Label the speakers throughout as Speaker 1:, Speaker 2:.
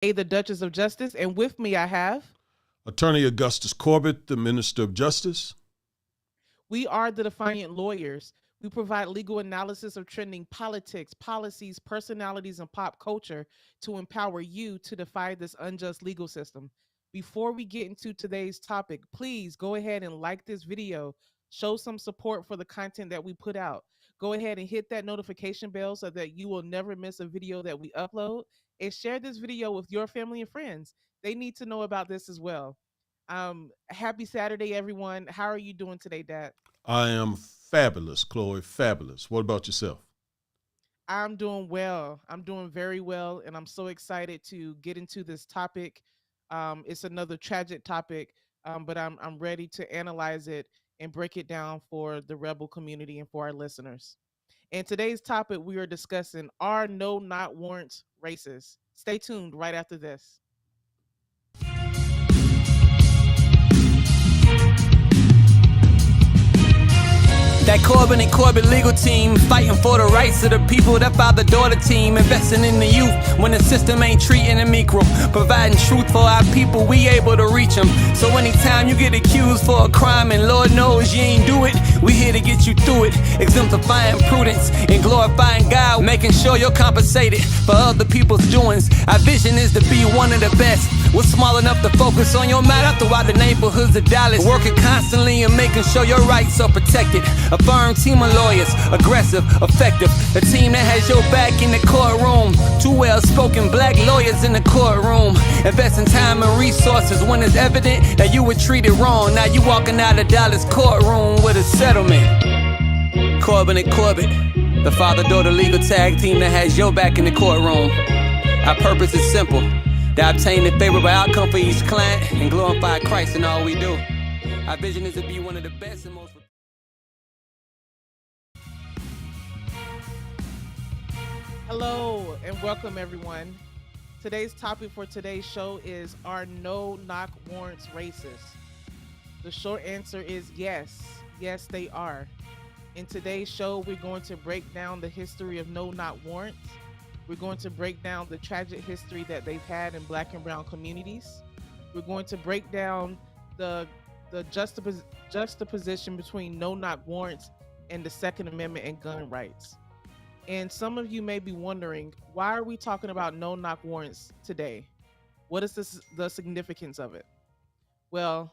Speaker 1: The Duchess of Justice, and with me I have.
Speaker 2: Attorney Augustus Corbett, the Minister of Justice.
Speaker 1: We are the Defiant Lawyers. We provide legal analysis of trending politics, policies, personalities, and pop culture to empower you to defy this unjust legal system. Before we get into today's topic, please go ahead and like this video. Show some support for the content that we put out. Go ahead and hit that notification bell so that you will never miss a video that we upload. And share this video with your family and friends. They need to know about this as well. Happy Saturday, everyone. How are you doing today, Dad?
Speaker 2: I am fabulous, Chloe, fabulous. What about yourself?
Speaker 1: I'm doing well. I'm doing very well, and I'm so excited to get into this topic. It's another tragic topic, but I'm ready to analyze it and break it down for the rebel community and for our listeners. And today's topic we are discussing are no not warrants racist. Stay tuned right after this.
Speaker 3: That Corbin and Corbett legal team fighting for the rights of the people. That father-daughter team investing in the youth when the system ain't treating them equal. Providing truth for our people, we able to reach them. So anytime you get accused for a crime and Lord knows you ain't do it, we here to get you through it. Exemplifying prudence and glorifying God, making sure you're compensated for other people's doings. Our vision is to be one of the best. We're small enough to focus on your matter throughout the neighborhoods of Dallas. Working constantly and making sure your rights are protected. A firm team of lawyers, aggressive, effective. A team that has your back in the courtroom. Two well-spoken black lawyers in the courtroom. Investing time and resources when it's evident that you were treated wrong. Now you walking out of Dallas courtroom with a settlement. Corbin and Corbett, the father-daughter legal tag team that has your back in the courtroom. Our purpose is simple. To obtain the favorable outcome for each client and glorify Christ in all we do. Our vision is to be one of the best and most...
Speaker 1: Hello and welcome, everyone. Today's topic for today's show is, are no knock warrants racist? The short answer is yes. Yes, they are. In today's show, we're going to break down the history of no knock warrants. We're going to break down the tragic history that they've had in black and brown communities. We're going to break down the juxtaposition between no knock warrants and the Second Amendment and gun rights. And some of you may be wondering, why are we talking about no knock warrants today? What is the significance of it? Well,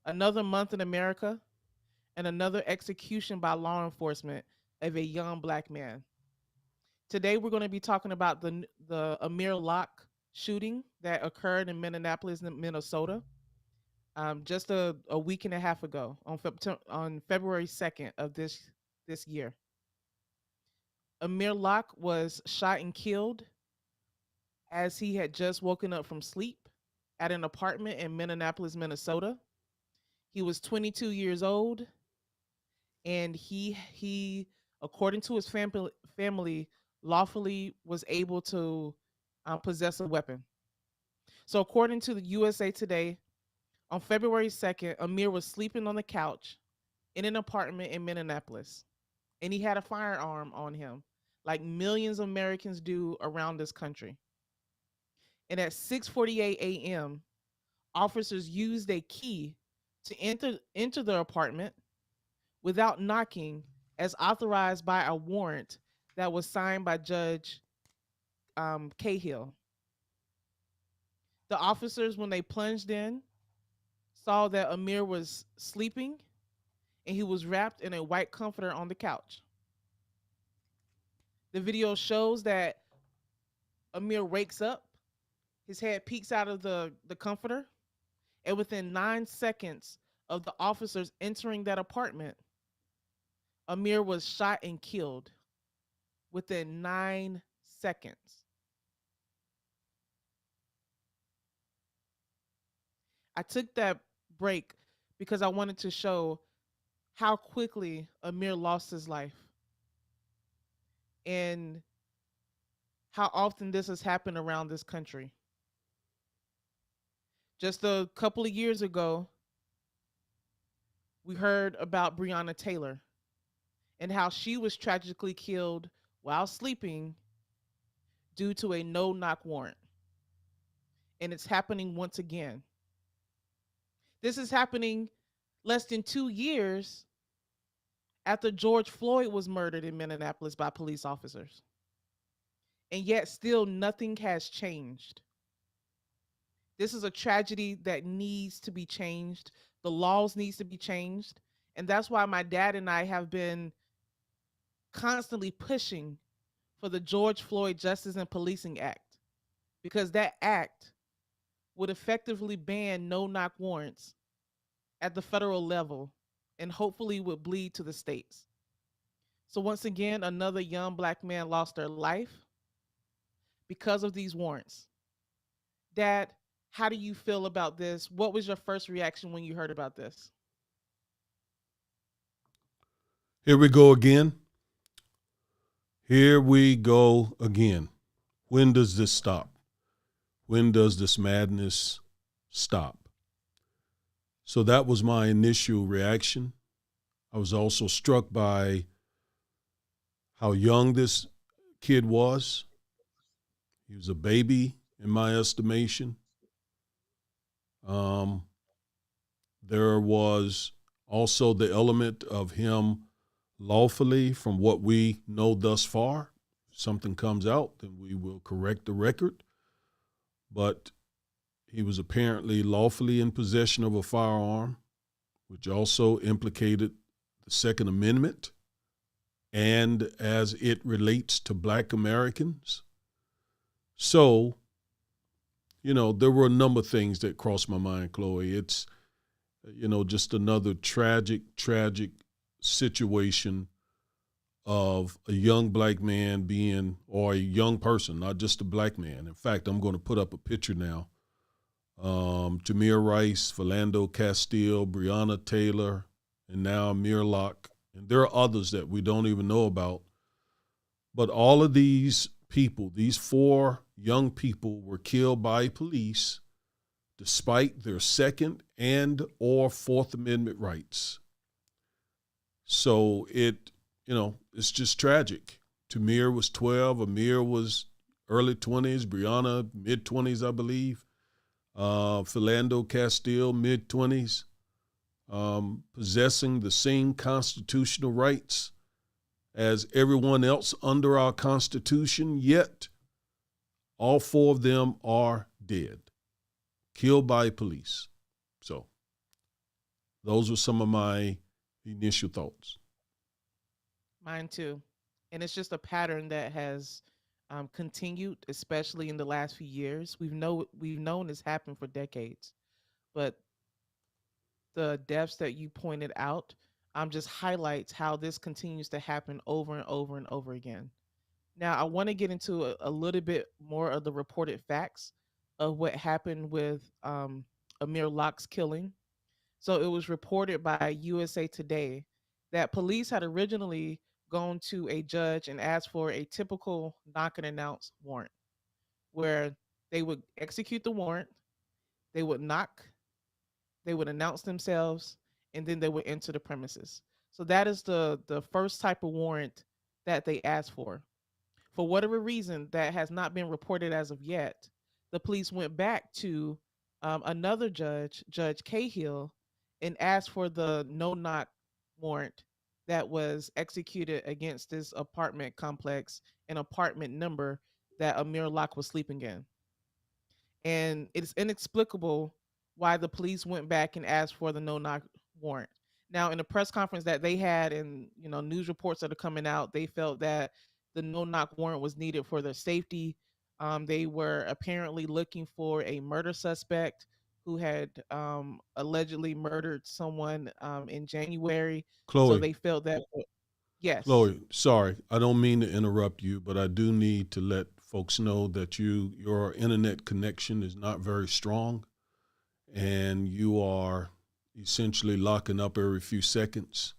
Speaker 1: another month in America and another execution by law enforcement of a young black man. Today we're going to be talking about the Amir Locke shooting that occurred in Minneapolis, Minnesota, just a week and a half ago on February 2nd of this year. Amir Locke was shot and killed as he had just woken up from sleep at an apartment in Minneapolis, Minnesota. He was 22 years old, and he according to his family, lawfully was able to possess a weapon. So according to the USA Today, on February 2nd, Amir was sleeping on the couch in an apartment in Minneapolis, and he had a firearm on him, like millions of Americans do around this country. And at 6:48 a.m., officers used a key to enter the apartment without knocking, as authorized by a warrant that was signed by Judge Cahill. The officers, when they plunged in, saw that Amir was sleeping and he was wrapped in a white comforter on the couch. The video shows that Amir wakes up, his head peeks out of the comforter, and within 9 seconds of the officers entering that apartment, Amir was shot and killed within 9 seconds. I took that break because I wanted to show how quickly Amir lost his life and how often this has happened around this country. Just a couple of years ago, we heard about Breonna Taylor and how she was tragically killed while sleeping due to a no-knock warrant. and it's happening once again. This is happening less than 2 years after George Floyd was murdered in Minneapolis by police officers. And yet still nothing has changed. This is a tragedy that needs to be changed. The laws needs to be changed. And that's why my dad and I have been constantly pushing for the George Floyd Justice and Policing Act, because that act would effectively ban no-knock warrants at the federal level and hopefully would bleed to the states. So once again, another young black man lost their life because of these warrants. Dad, how do you feel about this? What was your first reaction when you heard about this?
Speaker 2: Here we go again. Here we go again. When does this stop? When does this madness stop? So that was my initial reaction. I was also struck by how young this kid was. He was a baby in my estimation. There was also the element of him lawfully, from what we know thus far. If something comes out, then we will correct the record. But he was apparently lawfully in possession of a firearm, which also implicated the Second Amendment, and as it relates to Black Americans. So, there were a number of things that crossed my mind, Chloe. It's, just another tragic situation of a young black man or a young person, not just a black man. In fact, I'm going to put up a picture now. Amir Rice, Philando Castile, Breonna Taylor, and now Amir Locke. And there are others that we don't even know about. But all of these people, these 4 young people, were killed by police despite their Second and or Fourth Amendment rights. So it's just tragic. Tamir was 12, Amir was early 20s, Breonna mid-20s, I believe. Philando Castile, mid-20s, possessing the same constitutional rights as everyone else under our Constitution, yet all 4 of them are dead, killed by police. So those were some of my initial thoughts.
Speaker 1: Mine too. And it's just a pattern that has continued, especially in the last few years. We've known this happened for decades, but the deaths that you pointed out just highlights how this continues to happen over and over and over again. Now, I want to get into a little bit more of the reported facts of what happened with Amir Locke's killing. So it was reported by USA Today that police had originally gone to a judge and asked for a typical knock and announce warrant, where they would execute the warrant, they would knock, they would announce themselves, and then they would enter the premises. So that is the first type of warrant that they asked for. For whatever reason that has not been reported as of yet, the police went back to another judge, Judge Cahill, and asked for the no-knock warrant that was executed against this apartment complex and apartment number that Amir Locke was sleeping in. And it's inexplicable why the police went back and asked for the no-knock warrant. Now, in the press conference that they had, and news reports that are coming out, they felt that the no-knock warrant was needed for their safety. They were apparently looking for a murder suspect who had allegedly murdered someone in January.
Speaker 2: Chloe.
Speaker 1: So they felt that, yes.
Speaker 2: Chloe, sorry, I don't mean to interrupt you, but I do need to let folks know that your internet connection is not very strong, and you are essentially locking up every few seconds.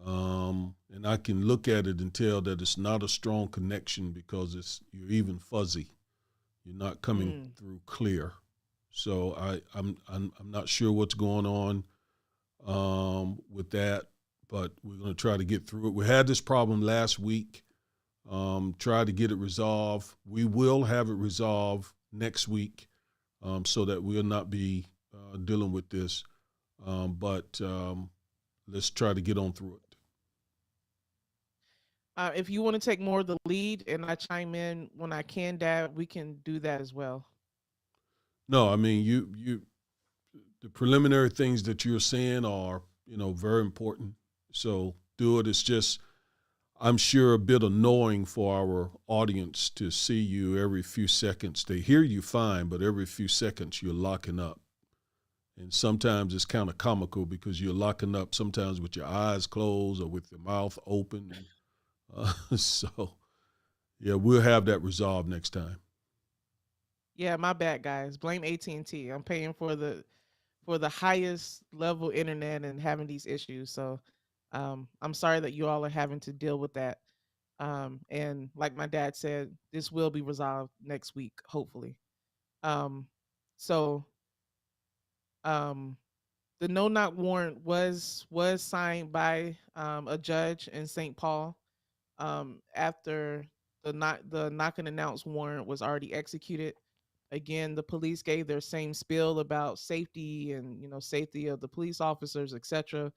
Speaker 2: And I can look at it and tell that it's not a strong connection because you're even fuzzy. You're not coming through clear. So I'm not sure what's going on with that, but we're going to try to get through it. We had this problem last week. Try to get it resolved. We will have it resolved next week. so that we'll not be dealing with this. But let's try to get on through it.
Speaker 1: If you want to take more of the lead and I chime in when I can, Dad, we can do that as well.
Speaker 2: No, I mean the preliminary things that you're saying are very important. So do it. It's just I'm sure a bit annoying for our audience to see you every few seconds. They hear you fine, but every few seconds you're locking up. And sometimes it's kind of comical because you're locking up sometimes with your eyes closed or with your mouth open. So, yeah, we'll have that resolved next time.
Speaker 1: Yeah, my bad, guys. Blame AT&T. I'm paying for the highest level internet and having these issues. So, I'm sorry that you all are having to deal with that. And like my dad said, this will be resolved next week, hopefully. Um, so, um, the no knock warrant was signed by a judge in St. Paul after the knock and announce warrant was already executed. Again, the police gave their same spiel about safety and safety of the police officers, etc.,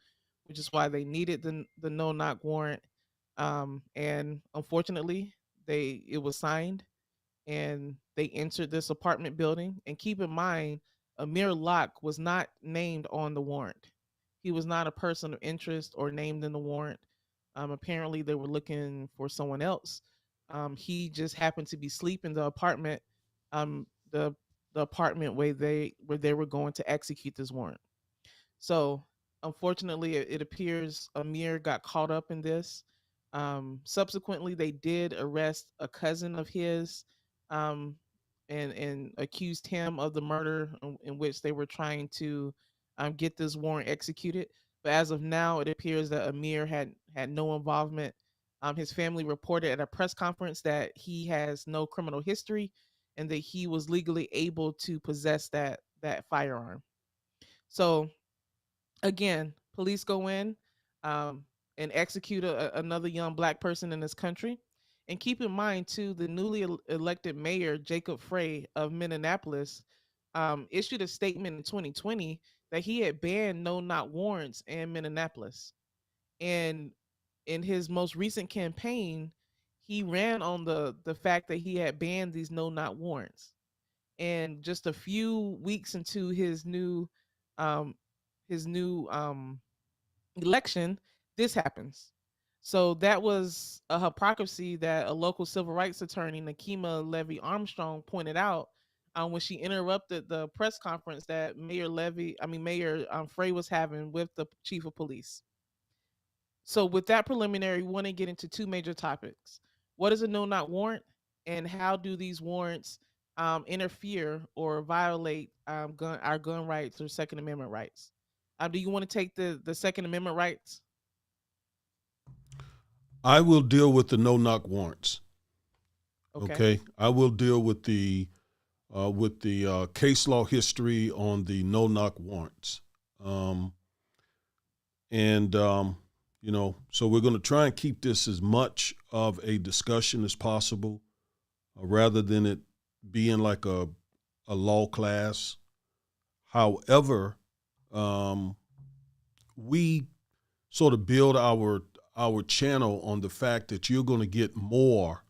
Speaker 1: which is why they needed the no knock warrant. And unfortunately, it was signed and they entered this apartment building. And keep in mind, Amir Locke was not named on the warrant. He was not a person of interest or named in the warrant. Apparently, they were looking for someone else. He just happened to be asleep in the apartment, um, the the apartment where they were going to execute this warrant. So, unfortunately, it appears Amir got caught up in this. Subsequently, they did arrest a cousin of his, um, and accused him of the murder in which they were trying to get this warrant executed. But as of now, it appears that Amir had no involvement. His family reported at a press conference that he has no criminal history, and that he was legally able to possess that firearm. So again, police go in um, and execute another young black person in this country. And keep in mind, too, the newly elected mayor, Jacob Frey of Minneapolis, issued a statement in 2020 that he had banned no knock warrants in Minneapolis. And in his most recent campaign, he ran on the fact that he had banned these no knock warrants. And just a few weeks into um, his new election, this happens. So that was a hypocrisy that a local civil rights attorney, Nakima Levy Armstrong, pointed out when she interrupted the press conference that Mayor Frey was having with the chief of police. So with that preliminary, we want to get into two major topics. What is a no knock warrant, and how do these warrants interfere or violate our gun rights or Second Amendment rights? Do you want to take the Second Amendment rights?
Speaker 2: I will deal with the no knock warrants.
Speaker 1: Okay.
Speaker 2: Okay, I will deal with the case law history on the no knock warrants, and so we're going to try and keep this as much of a discussion as possible, rather than it being like a law class. However, we sort of build our channel on the fact that you're going to get more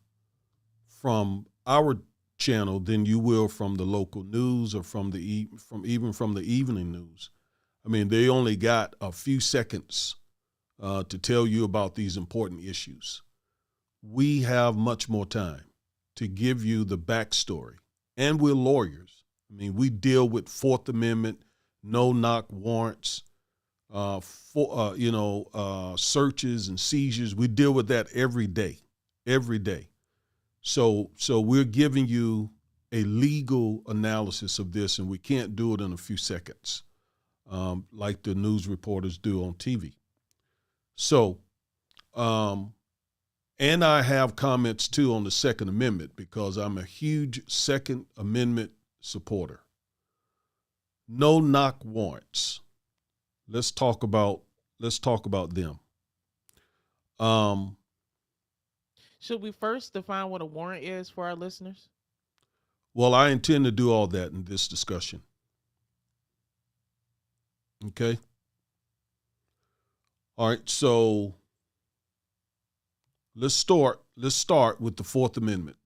Speaker 2: from our channel than you will from the local news or from the evening news. I mean, they only got a few seconds to tell you about these important issues. We have much more time to give you the backstory, and we're lawyers. I mean, we deal with Fourth Amendment, no knock warrants, searches and seizures. We deal with that every day. So we're giving you a legal analysis of this, and we can't do it in a few seconds, like the news reporters do on TV. So, and I have comments too on the Second Amendment because I'm a huge Second Amendment supporter. No knock warrants. Let's talk about them.
Speaker 1: Should we first define what a warrant is for our listeners?
Speaker 2: Well, I intend to do all that in this discussion. Okay? All right, so let's start with the Fourth Amendment.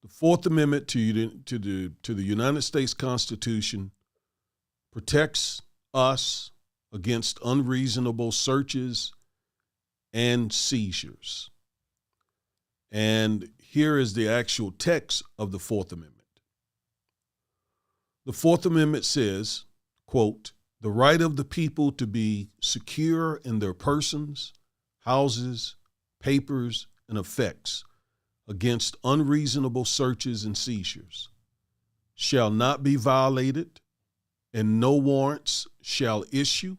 Speaker 2: The Fourth Amendment to the United States Constitution protects us against unreasonable searches and seizures. And here is the actual text of the Fourth Amendment. The Fourth Amendment says, quote, "The right of the people to be secure in their persons, houses, papers, and effects against unreasonable searches and seizures shall not be violated, and no warrants shall issue,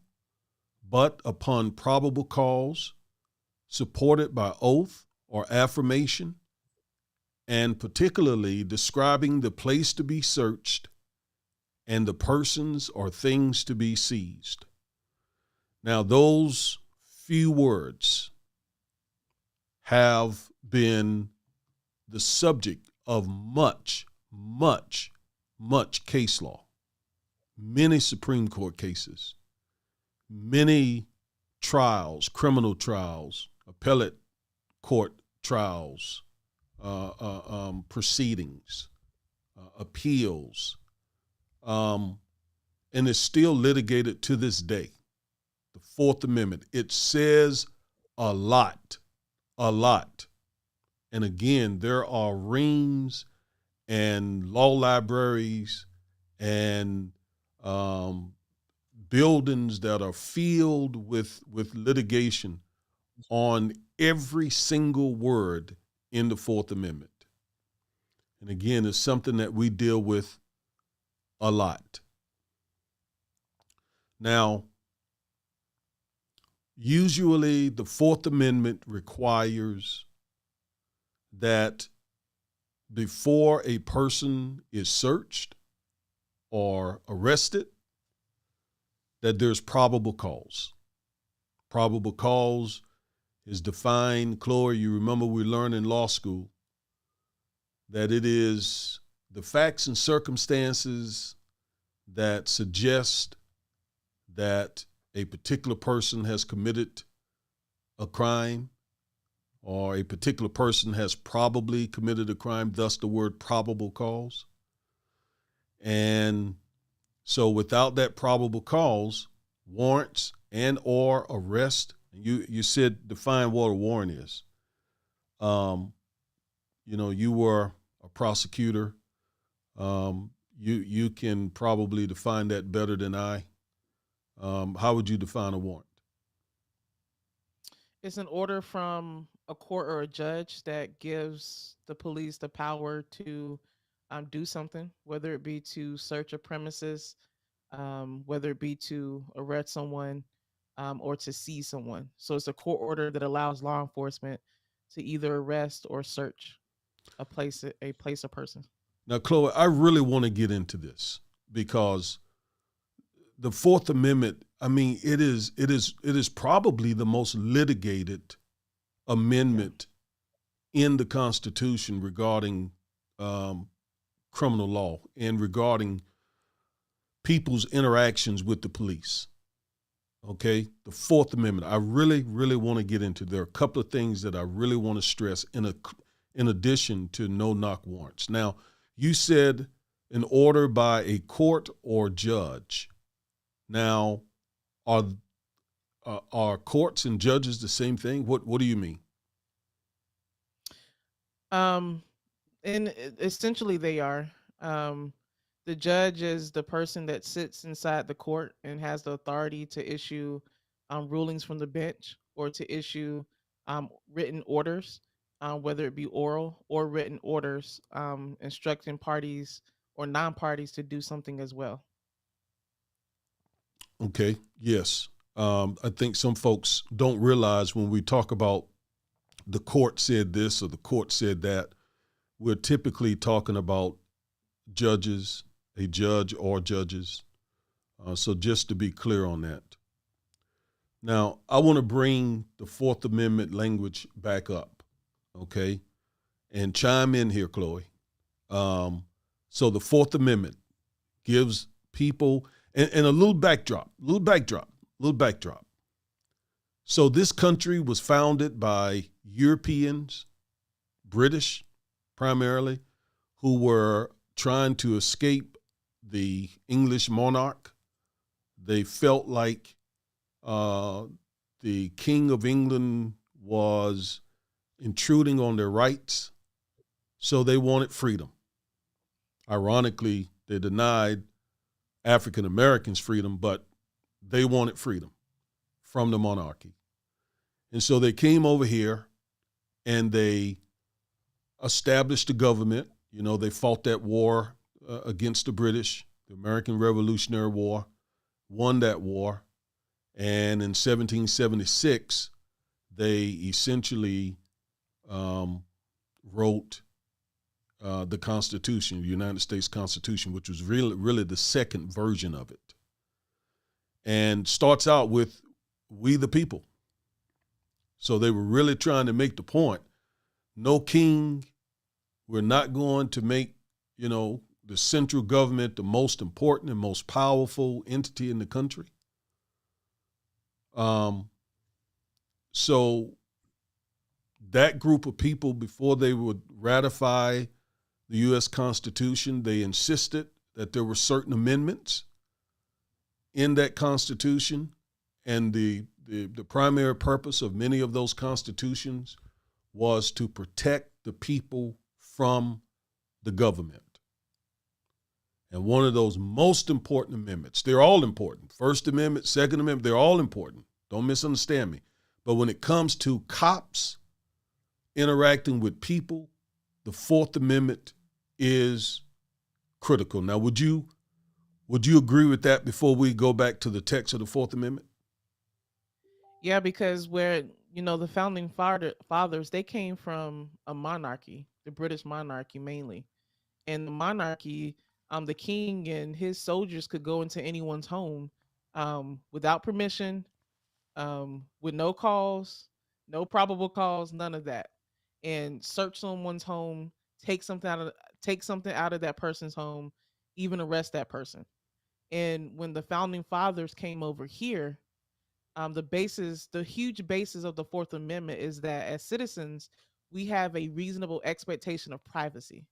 Speaker 2: but upon probable cause, supported by oath or affirmation, and particularly describing the place to be searched and the persons or things to be seized." Now, those few words have been the subject of much case law, many Supreme Court cases, many trials, criminal trials, appellate court trials, proceedings, appeals, and it's still litigated to this day. The Fourth Amendment, it says a lot. And again, there are reams and law libraries and buildings that are filled with litigation on every single word in the Fourth Amendment. And again, it's something that we deal with a lot. Now, usually the Fourth Amendment requires that before a person is searched or arrested, that there's probable cause. Probable cause is defined, Chloe, you remember we learned in law school, that it is the facts and circumstances that suggest that a particular person has committed a crime or a particular person has probably committed a crime, thus the word probable cause. And so without that probable cause, warrants and or arrest, you said define what a warrant is. You were a prosecutor. You can probably define that better than I. How would you define a warrant?
Speaker 1: It's an order from a court or a judge that gives the police the power to do something, whether it be to search a premises, whether it be to arrest someone, or to seize someone. So it's a court order that allows law enforcement to either arrest or search a place, a person.
Speaker 2: Now, Chloe, I really want to get into this because the Fourth Amendment, I mean, it is probably the most litigated amendment in the Constitution regarding criminal law and regarding people's interactions with the police. Okay, the Fourth Amendment. I really want to get into. There are a couple of things that I really want to stress in addition to no knock warrants. Now, you said an order by a court or judge. Now, are courts and judges the same thing? What do you mean?
Speaker 1: And essentially they are. The judge is the person that sits inside the court and has the authority to issue rulings from the bench or to issue written orders, whether it be oral or written orders, instructing parties or non-parties to do something as well.
Speaker 2: Okay, yes. I think some folks don't realize when we talk about the court said this or the court said that, we're typically talking about judges, a judge or judges. So just to be clear on that. Now, I want to bring the Fourth Amendment language back up, okay? And chime in here, Chloe. So the Fourth Amendment gives people, and a little backdrop. So this country was founded by Europeans, British primarily, who were trying to escape the English monarch. They felt like the King of England was intruding on their rights, so they wanted freedom. Ironically, they denied African Americans freedom, but they wanted freedom from the monarchy. And so they came over here and they established a government. You know, they fought that war against the British, the American Revolutionary War, won that war. And in 1776, they essentially wrote the Constitution, the United States Constitution, which was really the second version of it. And starts out with "We the people." So they were really trying to make the point, no king, we're not going to make, the central government the most important and most powerful entity in the country. So that group of people, before they would ratify the U.S. Constitution, they insisted that there were certain amendments in that Constitution, and the primary purpose of many of those constitutions was to protect the people from the government. And one of those most important amendments, they're all important. First Amendment, Second Amendment, they're all important. Don't misunderstand me. But when it comes to cops interacting with people, the Fourth Amendment is critical. Now, would you agree with that before we go back to the text of the Fourth Amendment?
Speaker 1: Yeah, because the founding fathers, they came from a monarchy, the British monarchy mainly. And the monarchy, the king and his soldiers could go into anyone's home without permission, with no cause, no probable cause, none of that, and search someone's home, take something out of that person's home, even arrest that person. And when the founding fathers came over here, the huge basis of the Fourth Amendment is that as citizens, we have a reasonable expectation of privacy.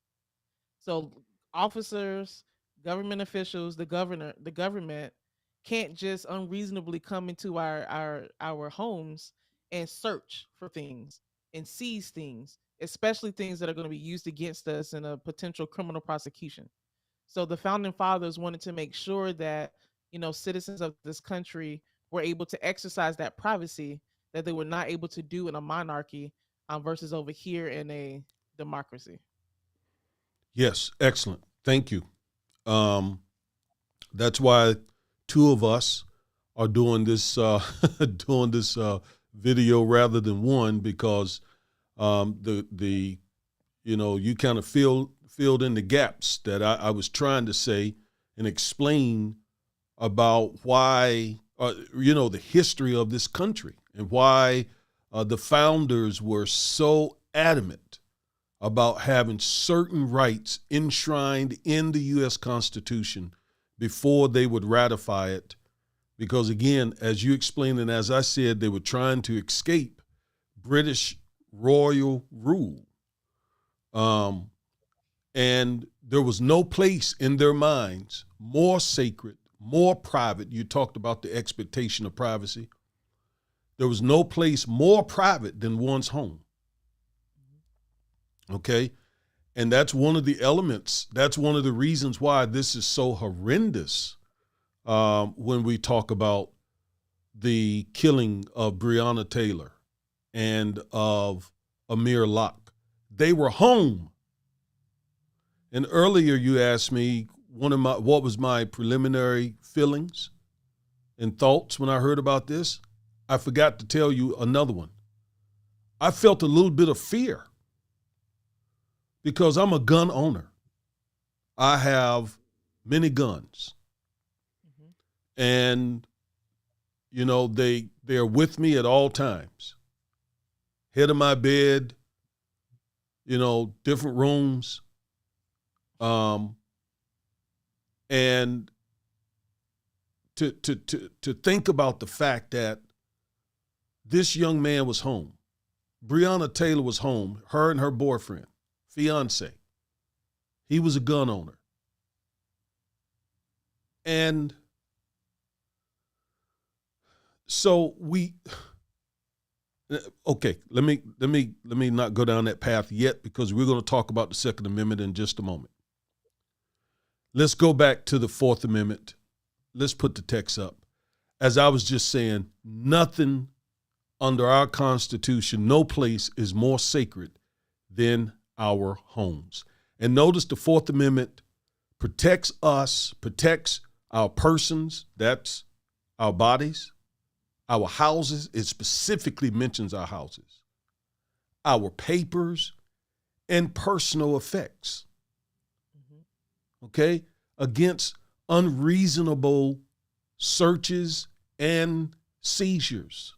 Speaker 1: So officers, government officials, the government can't just unreasonably come into our homes and search for things and seize things, especially things that are going to be used against us in a potential criminal prosecution. So the founding fathers wanted to make sure that, citizens of this country were able to exercise that privacy that they were not able to do in a monarchy, versus over here in a democracy.
Speaker 2: Yes, excellent. Thank you. That's why two of us are doing this video rather than one, because you kind of filled in the gaps that I was trying to say and explain about why the history of this country and why the founders were so adamant about having certain rights enshrined in the U.S. Constitution before they would ratify it. Because again, as you explained and as I said, they were trying to escape British royal rule. And there was no place in their minds more sacred, more private. You talked about the expectation of privacy. There was no place more private than one's home. Okay? And that's one of the elements. That's one of the reasons why this is so horrendous when we talk about the killing of Breonna Taylor and of Amir Locke. They were home. And earlier you asked me what was my preliminary feelings and thoughts when I heard about this. I forgot to tell you another one. I felt a little bit of fear because I'm a gun owner. I have many guns. Mm-hmm. And, they're with me at all times. Head of my bed, different rooms. Um, and to think about the fact that this young man was home. Breonna Taylor was home, her and her boyfriend, fiance. He was a gun owner. And so okay, let me not go down that path yet, because we're going to talk about the Second Amendment in just a moment. Let's go back to the Fourth Amendment. Let's put the text up. As I was just saying, nothing under our Constitution, no place is more sacred than our homes. And notice the Fourth Amendment protects us, protects our persons, that's our bodies, our houses. It specifically mentions our houses, our papers, and personal effects. Okay? Against unreasonable searches and seizures.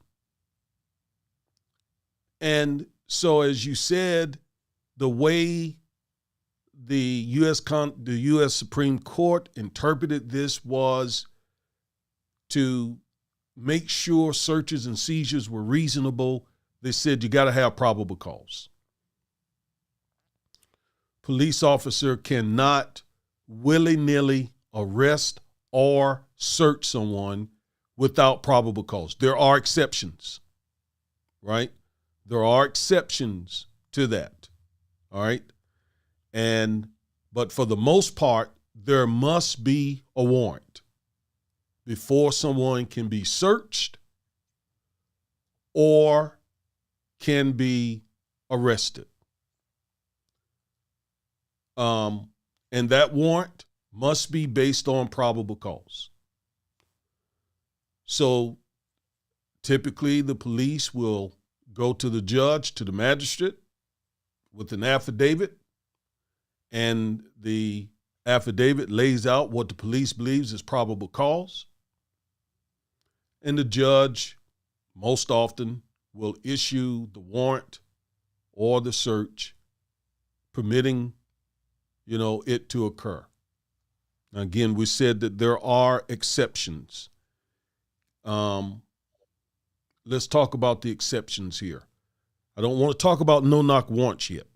Speaker 2: And so, as you said, the way the U.S. Supreme Court interpreted this was to make sure searches and seizures were reasonable. They said you got to have probable cause. Police officer cannot willy-nilly arrest or search someone without probable cause. There are exceptions, right? There are exceptions to that, all right? But for the most part, there must be a warrant before someone can be searched or can be arrested. And that warrant must be based on probable cause. So typically the police will go to the judge, to the magistrate, with an affidavit, and the affidavit lays out what the police believes is probable cause. And the judge, most often, will issue the warrant or the search, permitting, it to occur. Now, again, we said that there are exceptions. Let's talk about the exceptions here. I don't want to talk about no-knock warrants yet,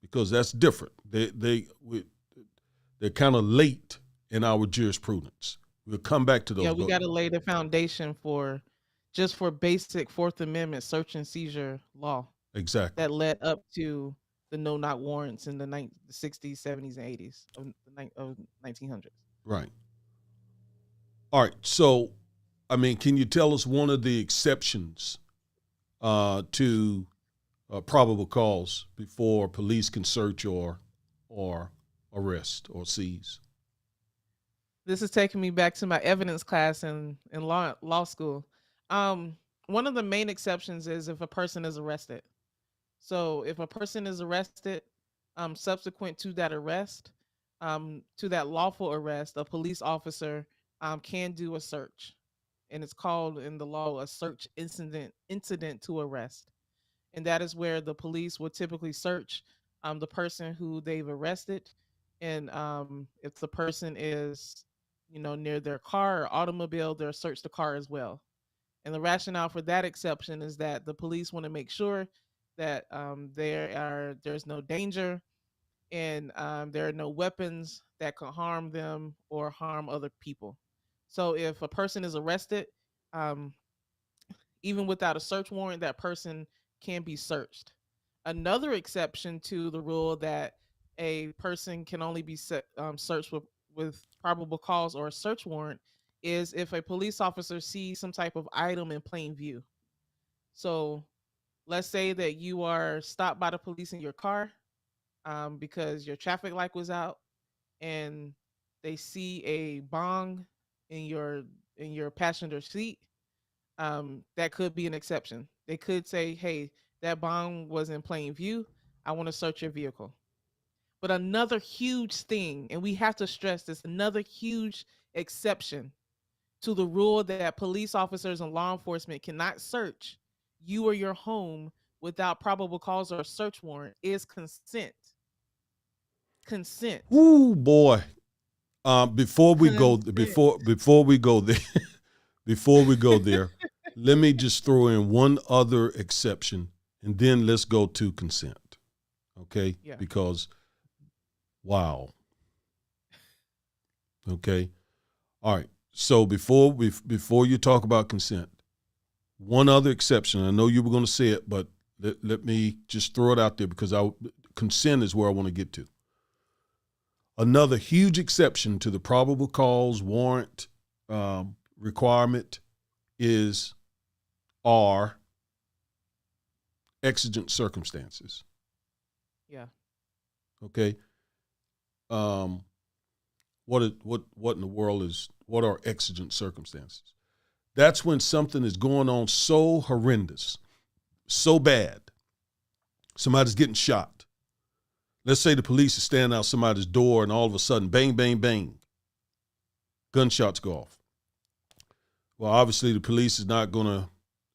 Speaker 2: because that's different. They're kind of late in our jurisprudence. We'll come back to those.
Speaker 1: Yeah, we got to lay the foundation for basic Fourth Amendment search and seizure law.
Speaker 2: Exactly.
Speaker 1: That led up to the no-knock warrants in the 60s, 70s, and 80s of 1900s.
Speaker 2: Right. All right. So, can you tell us one of the exceptions to probable cause before police can search or arrest or seize?
Speaker 1: This is taking me back to my evidence class in law school. One of the main exceptions is if a person is arrested. So if a person is arrested, subsequent to that arrest, to that lawful arrest, a police officer can do a search, and it's called in the law a search incident to arrest, and that is where the police will typically search the person who they've arrested, and if the person is near their car or automobile, they'll search the car as well. And the rationale for that exception is that the police want to make sure that there's no danger, and there are no weapons that can harm them or harm other people. So if a person is arrested, um, even without a search warrant, that person can be searched. Another exception to the rule that a person can only be searched with probable cause or a search warrant is if a police officer sees some type of item in plain view. So let's say that you are stopped by the police in your car because your traffic light was out, and they see a bong in your passenger seat. That could be an exception. They could say, "Hey, that bong was in plain view. I want to search your vehicle." But another huge thing, and we have to stress this, another huge exception to the rule that police officers and law enforcement cannot search you or your home without probable cause or a search warrant is consent. consent.
Speaker 2: Ooh, boy. Before we go,
Speaker 1: Consent.
Speaker 2: before we go there, before we go there, let me just throw in one other exception, and then let's go to consent. Okay?
Speaker 1: Yeah.
Speaker 2: Because, wow. Okay. All right. So before you talk about consent, one other exception. I know you were going to say it, but let me just throw it out there because consent is where I want to get to. Another huge exception to the probable cause warrant requirement are exigent circumstances.
Speaker 1: Yeah.
Speaker 2: Okay. What in the world what are exigent circumstances? That's when something is going on so horrendous, so bad. Somebody's getting shot. Let's say the police are standing out somebody's door and all of a sudden, bang, bang, bang, gunshots go off. Well, obviously the police is not going to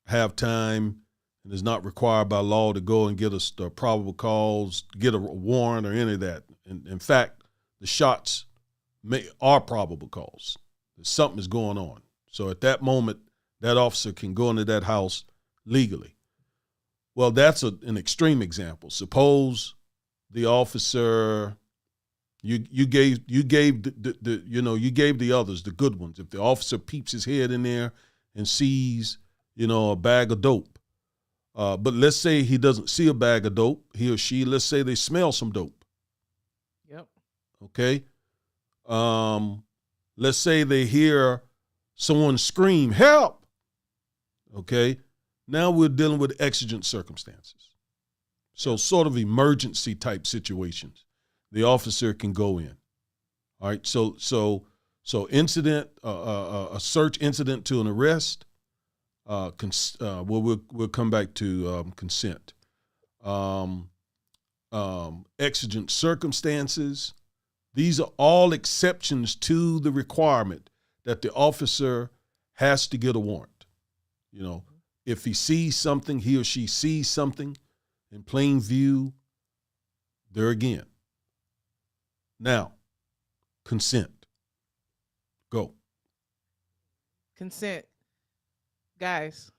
Speaker 2: have time and is not required by law to go and get us the probable cause, get a warrant or any of that. In fact, the shots are probable cause. Something is going on. So at that moment, that officer can go into that house legally. Well, that's an extreme example. Suppose the officer, you gave the others, the good ones. If the officer peeps his head in there and sees, a bag of dope, but let's say he doesn't see a bag of dope, he or she, let's say they smell some dope.
Speaker 1: Yep.
Speaker 2: Okay. Let's say they hear someone scream, help. Okay. Now we're dealing with exigent circumstances. So sort of emergency type situations. The officer can go in. All right. So incident, a search incident to an arrest. We'll come back to consent. Exigent circumstances. These are all exceptions to the requirement that the officer has to get a warrant. If he sees something, he or she sees something in plain view, there again. Now, consent. Go.
Speaker 1: Consent. Guys,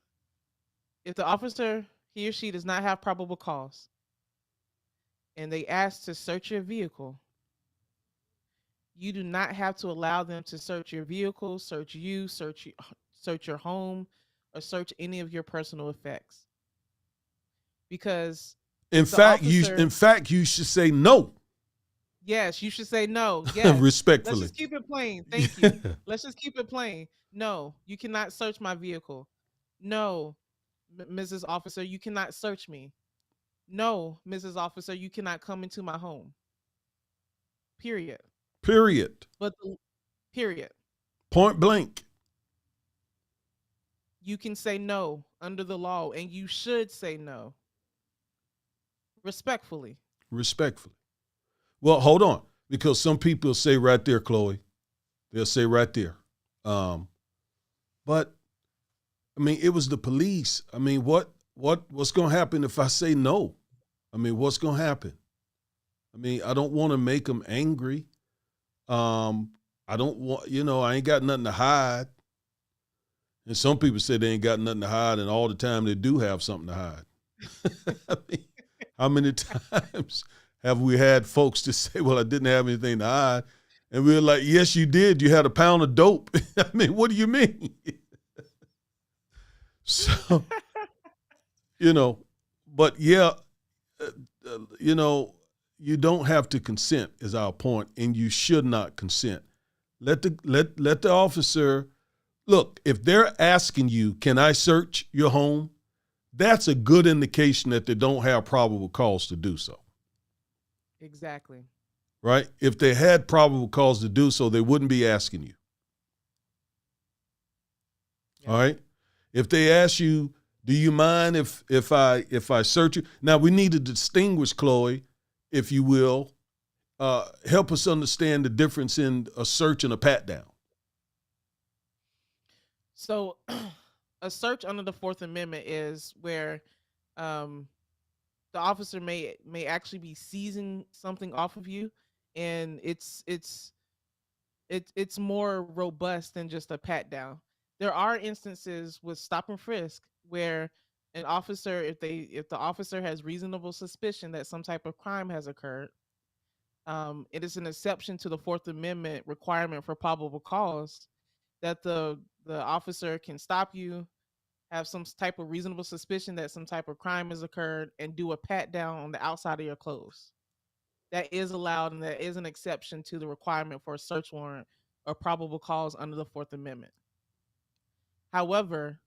Speaker 1: if the officer, he or she does not have probable cause and they ask to search your vehicle, you do not have to allow them to search your vehicle, search you, search your home, or search any of your personal effects. Because
Speaker 2: in fact, you should say no.
Speaker 1: Yes, you should say no. Yes.
Speaker 2: Respectfully.
Speaker 1: Let's just keep it plain. Thank you. Let's just keep it plain. No, you cannot search my vehicle. No, Mrs. Officer, you cannot search me. No, Mrs. Officer, you cannot come into my home. Period.
Speaker 2: But
Speaker 1: period.
Speaker 2: Point blank.
Speaker 1: You can say no under the law, and you should say no. Respectfully. Well, hold on, because some people say right there, Chloe. They'll say right there. But I mean, it was the police. I mean, what's going to happen if I say no? I mean, what's going to happen? I mean, I don't want to make them angry. I don't want, I ain't got nothing to hide. And some people say they ain't got nothing to hide, and all the time they do have something to hide. I mean, how many times have we had folks to say, well, I didn't have anything to hide? And we were like, yes, you did. You had a pound of dope. I mean, what do you mean? So, but yeah, you don't have to consent is our point, and you should not consent. Let the officer, look, if they're asking you, can I search your home? That's a good indication that they don't have probable cause to do so. Exactly.
Speaker 2: Right? If they had probable cause to do so, they wouldn't be asking you. Yeah. All right? If they ask you, do you mind if I search you? Now, we need to distinguish, Chloe, if you will, help us understand the difference in a search and a pat down.
Speaker 1: So a search under the Fourth Amendment is where the officer may actually be seizing something off of you and it's more robust than just a pat down. There are instances with stop and frisk where an officer, if the officer has reasonable suspicion that some type of crime has occurred, it is an exception to the Fourth Amendment requirement for probable cause that the officer can stop you, have some type of reasonable suspicion that some type of crime has occurred, and do a pat down on the outside of your clothes. That is allowed, and that is an exception to the requirement for a search warrant or probable cause under the Fourth Amendment. However,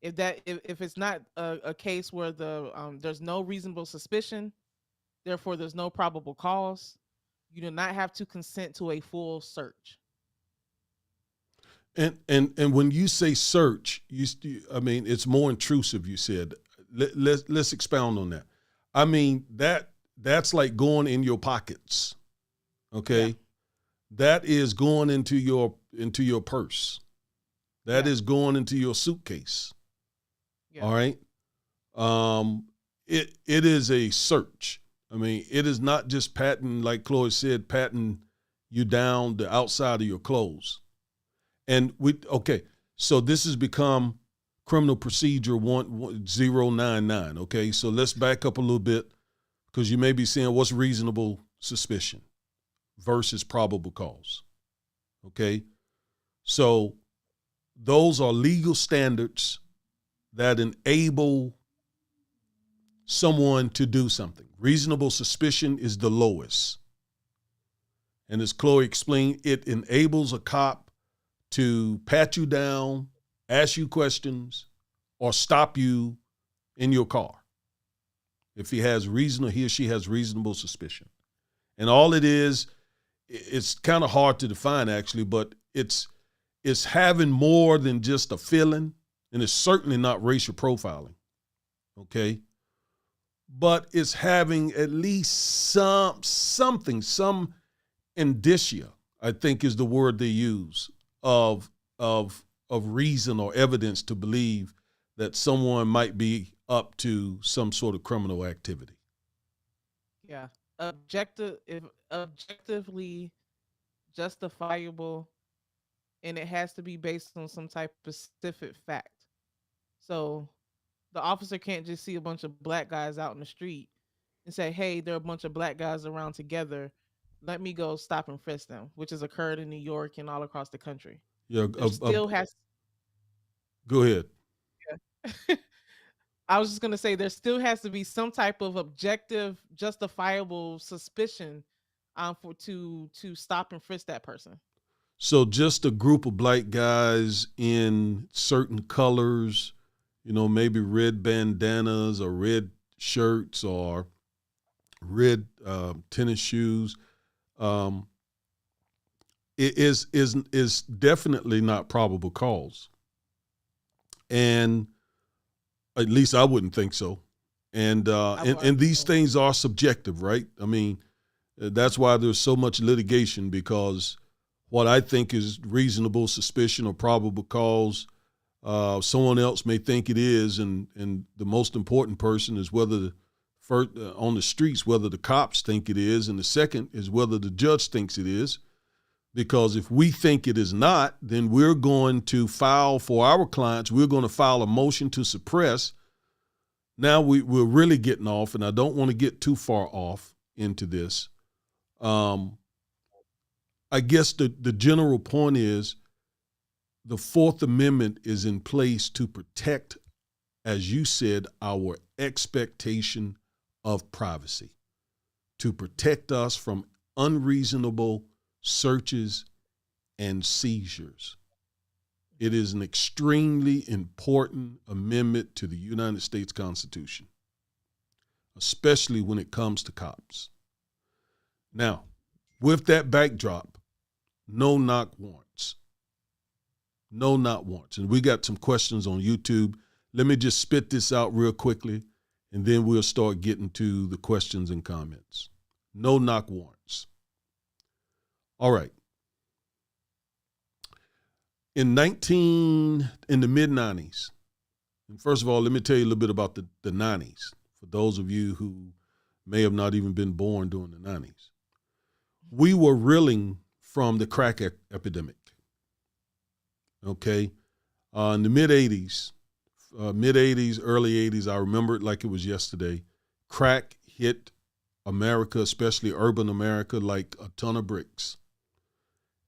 Speaker 1: if it's not a case where there's no reasonable suspicion, therefore there's no probable cause, you do not have to consent to a full search.
Speaker 2: And when you say search, I mean, it's more intrusive. You said, let's expound on that. I mean, that's like going in your pockets. Okay. Yeah. That is going into your purse. That is going into your suitcase. Yeah. All right. It is a search. I mean, it is not just patting, like Chloe said, patting you down the outside of your clothes. And so this has become Criminal Procedure 1099. Okay, so let's back up a little bit, because you may be saying, what's reasonable suspicion versus probable cause? Okay, so those are legal standards that enable someone to do something. Reasonable suspicion is the lowest. And as Chloe explained, it enables a cop to pat you down, ask you questions, or stop you in your car if he or she has reasonable suspicion. And all it is, it's kind of hard to define actually, but it's having more than just a feeling, and it's certainly not racial profiling, okay? But it's having at least some indicia, I think is the word they use, of reason or evidence to believe that someone might be up to some sort of criminal activity.
Speaker 1: Yeah. Objectively justifiable, and it has to be based on some type of specific fact. So the officer can't just see a bunch of black guys out in the street and say, hey, there are a bunch of black guys around together. Let me go stop and frisk them, which has occurred in New York and all across the country.
Speaker 2: Yeah,
Speaker 1: still has.
Speaker 2: Go ahead.
Speaker 1: Yeah. I was just gonna say there still has to be some type of objective, justifiable suspicion, to stop and frisk that person.
Speaker 2: So just a group of black guys in certain colors, maybe red bandanas or red shirts or red tennis shoes. It is definitely not probable cause. And at least I wouldn't think so. And these things are subjective, right? I mean, that's why there's so much litigation, because what I think is reasonable suspicion or probable cause, someone else may think it is, and the most important person is whether on the streets, whether the cops think it is, and the second is whether the judge thinks it is. Because if we think it is not, then we're going to file for our clients. We're going to file a motion to suppress. Now we're really getting off, and I don't want to get too far off into this. I guess the general point is the Fourth Amendment is in place to protect, as you said, our expectation of privacy, to protect us from unreasonable searches and seizures. It is an extremely important amendment to the United States Constitution, especially when it comes to cops. Now, with that backdrop, no knock warrants. No knock warrants. And we got some questions on YouTube. Let me just spit this out real quickly, and then we'll start getting to the questions and comments. No knock warrants. All right. In the mid-90s, and first of all, let me tell you a little bit about the 90s, for those of you who may have not even been born during the 90s. we were reeling from the crack epidemic. Okay. In the mid 80s, early 80s, I remember it like it was yesterday. Crack hit America, especially urban America, like a ton of bricks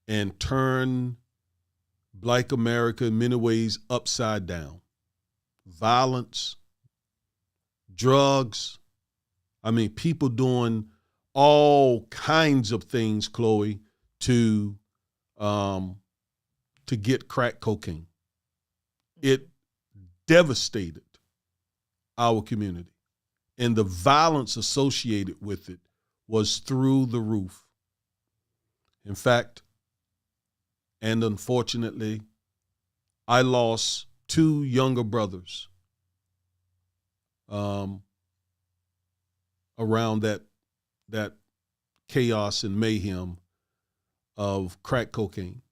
Speaker 2: and turned Black America in many ways upside down. Violence, drugs. I mean, people doing all kinds of things, Chloe, to get crack cocaine. It devastated our community, and the violence associated with it was through the roof. In fact, and unfortunately, I lost 2 younger brothers around that chaos and mayhem of crack cocaine.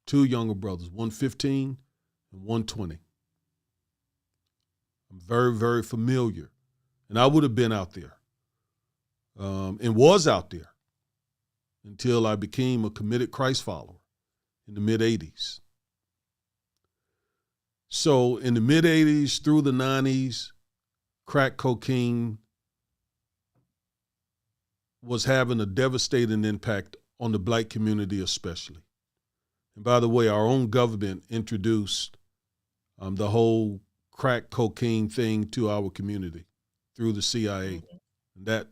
Speaker 2: 2 younger brothers, one 15 and one 20. I'm very, very familiar. And I would have been out there and was out there until I became a committed Christ follower in the mid-'80s. So in the mid-'80s through the 90s, crack cocaine was having a devastating impact on the Black community especially. And by the way, our own government introduced the whole crack cocaine thing to our community through the CIA. And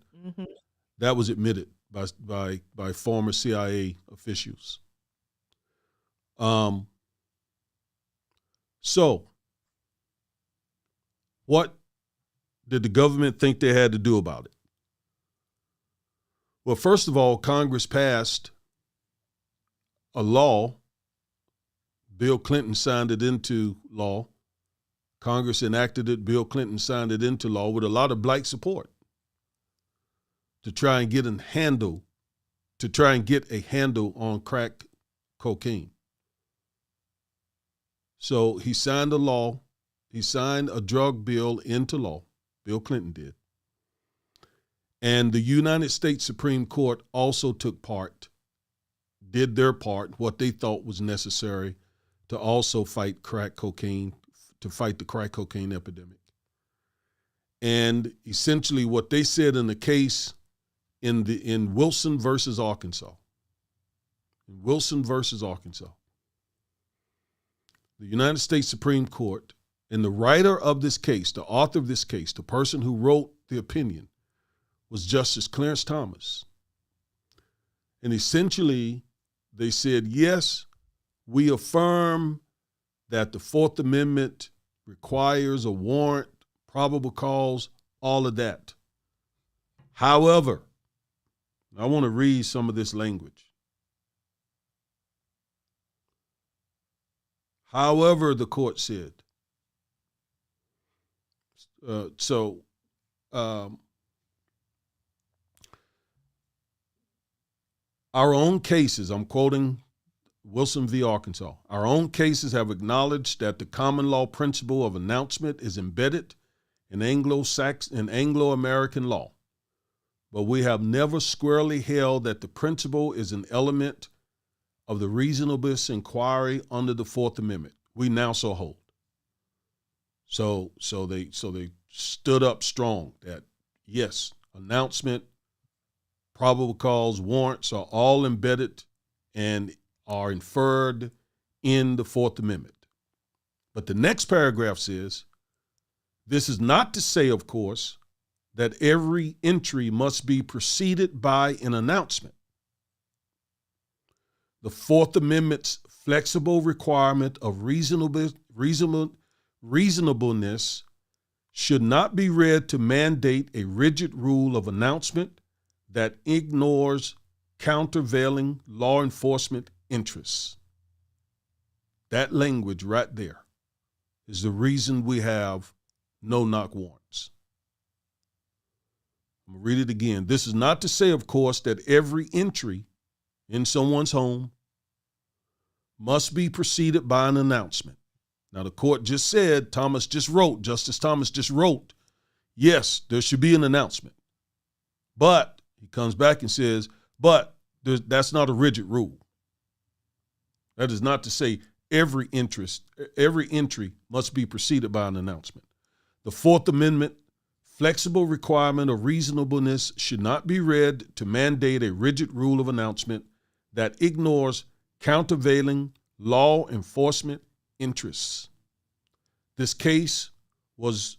Speaker 2: that was admitted by former CIA officials. So what did the government think they had to do about it? Well, first of all, Congress passed a law. Bill Clinton signed it into law. Congress enacted it. Bill Clinton signed it into law with a lot of Black support to try and get a handle on crack cocaine. So he signed a law. He signed a drug bill into law. Bill Clinton did. And the United States Supreme Court also took part, did their part, what they thought was necessary to also fight crack cocaine, to fight the crack cocaine epidemic. And essentially what they said in the case in Wilson versus Arkansas, the United States Supreme Court, and the writer of this case, the author of this case, the person who wrote the opinion, was Justice Clarence Thomas. And essentially, they said, yes, we affirm that the Fourth Amendment requires a warrant, probable cause, all of that. However, I want to read some of this language. However, the court said, our own cases, I'm quoting Wilson v. Arkansas, our own cases have acknowledged that the common law principle of announcement is embedded in Anglo-American law, but we have never squarely held that the principle is an element of the reasonableness inquiry under the Fourth Amendment. We now so hold. So they stood up strong that yes, announcement, probable cause, warrants are all embedded and are inferred in the Fourth Amendment. But the next paragraph says, this is not to say, of course, that every entry must be preceded by an announcement. The Fourth Amendment's flexible requirement of reasonableness should not be read to mandate a rigid rule of announcement that ignores countervailing law enforcement interests. That language right there is the reason we have no-knock warrants. I'm going to read it again. This is not to say, of course, that every entry in someone's home must be preceded by an announcement. Now, the court just said, Justice Thomas just wrote, yes, there should be an announcement. But he comes back and says, But that's not a rigid rule. That is not to say every entry must be preceded by an announcement. The Fourth Amendment flexible requirement of reasonableness should not be read to mandate a rigid rule of announcement that ignores countervailing law enforcement interests. This case was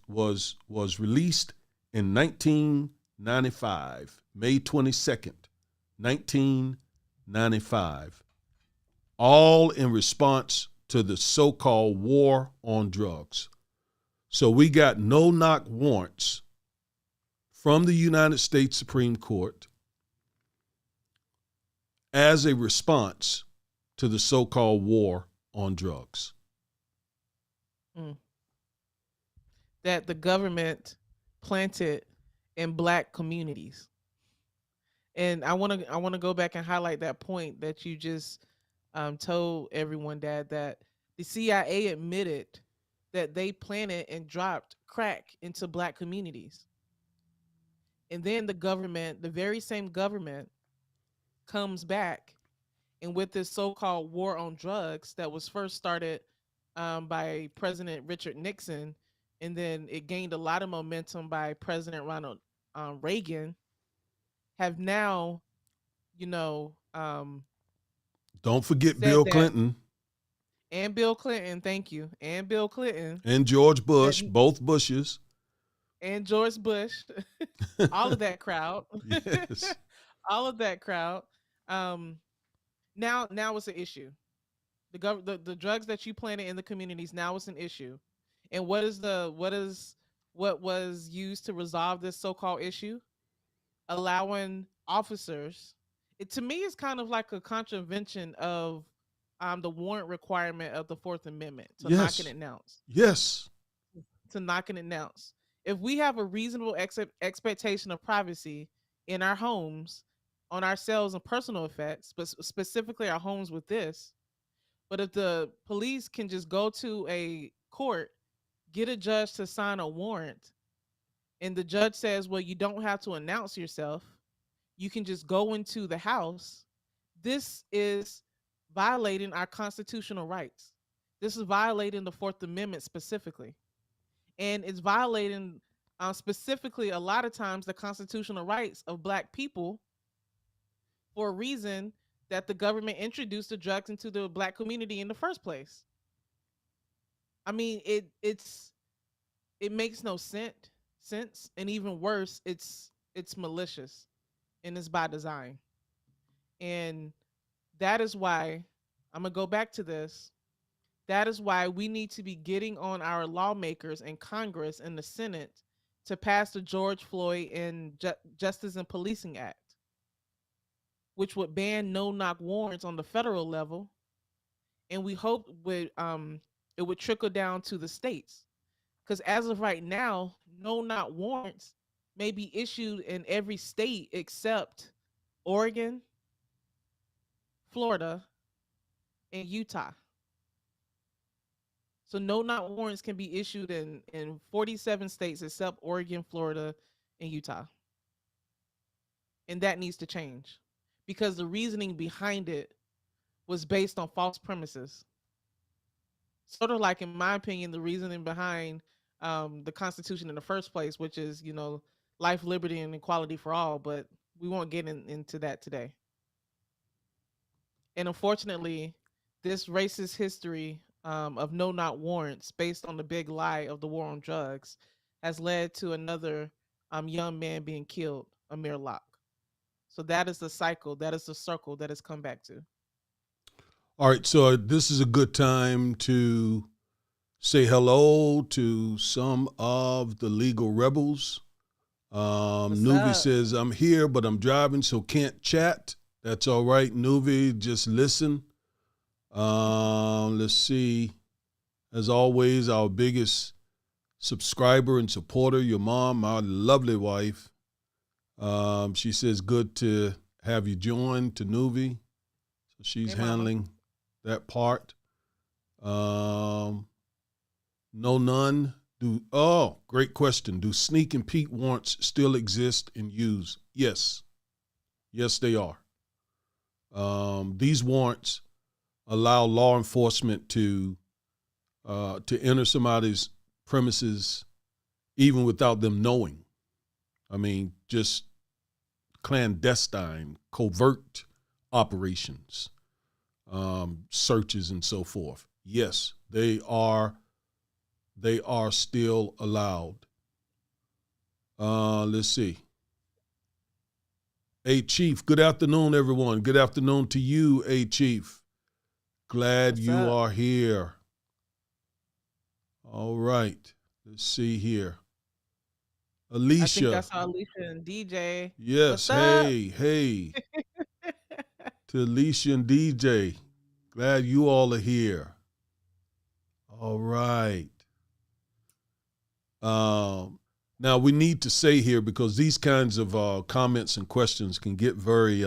Speaker 2: released in 1995, May 22nd, 1995, all in response to the so-called war on drugs. So we got no-knock warrants from the United States Supreme Court as a response to the so-called war on drugs.
Speaker 1: That the government planted in Black communities. And I want to go back and highlight that point that you just told everyone, Dad, that the CIA admitted that they planted and dropped crack into Black communities. And then the government, the very same government, comes back, and with this so-called war on drugs that was first started by President Richard Nixon, and then it gained a lot of momentum by President Ronald Reagan, have now,
Speaker 2: don't forget Bill Clinton.
Speaker 1: And Bill Clinton, thank you. And Bill Clinton.
Speaker 2: And George Bush, both Bushes.
Speaker 1: And George Bush. All of that crowd.
Speaker 2: Yes.
Speaker 1: All of that crowd. Now it's an issue. The drugs that you planted in the communities, now it's an issue. And what was used to resolve this so-called issue? Allowing officers. To me, it's kind of like a contravention of the warrant requirement of the Fourth Amendment to knock and announce.
Speaker 2: Yes.
Speaker 1: To knock and announce. If we have a reasonable expectation of privacy in our homes, on ourselves and personal effects, but specifically our homes with this, but if the police can just go to a court, get a judge to sign a warrant, and the judge says, well, you don't have to announce yourself, you can just go into the house, this is violating our constitutional rights. This is violating the Fourth Amendment specifically. And it's violating specifically a lot of times the constitutional rights of Black people for a reason that the government introduced the drugs into the Black community in the first place. I mean, it makes no sense. And even worse, it's malicious and it's by design. And that is why, I'm going to go back to this. That is why we need to be getting on our lawmakers in Congress and the Senate to pass the George Floyd and Justice and Policing Act, which would ban no-knock warrants on the federal level. And we hope it would trickle down to the states. Because as of right now, no-knock warrants may be issued in every state except Oregon, Florida, and Utah. So no-knock warrants can be issued in 47 states except Oregon, Florida, and Utah. And that needs to change because the reasoning behind it was based on false premises. Sort of like, in my opinion, the reasoning behind the Constitution in the first place, which is, life, liberty, and equality for all. But we won't get into that today. And unfortunately, this racist history of no-knock warrants based on the big lie of the war on drugs has led to another young man being killed, Amir Locke. So that is the cycle, that is the circle that has come back to.
Speaker 2: All right, so this is a good time to say hello to some of the legal rebels. Nuvi says, I'm here, but I'm driving, so can't chat. That's all right, Nuvi, just listen. Let's see. As always, our biggest subscriber and supporter, your mom, my lovely wife. She says, good to have you join, to Nuvi. So she's handling that part. No, none. Great question. Do sneak and peek warrants still exist and use? Yes. Yes, they are. These warrants allow law enforcement to enter somebody's premises even without them knowing. I mean, just clandestine, covert operations, searches and so forth. Yes, they are still allowed. Let's see. Hey, Chief, good afternoon, everyone. Good afternoon to you, hey, Chief. Glad
Speaker 1: What's
Speaker 2: you
Speaker 1: up?
Speaker 2: are here. All right. Let's see here.
Speaker 1: I think
Speaker 2: Alicia.
Speaker 1: I saw Alicia and DJ.
Speaker 2: Yes.
Speaker 1: What's up?
Speaker 2: Hey. To Alicia and DJ. Glad you all are here. All right. Now we need to say here, because these kinds of comments and questions can get very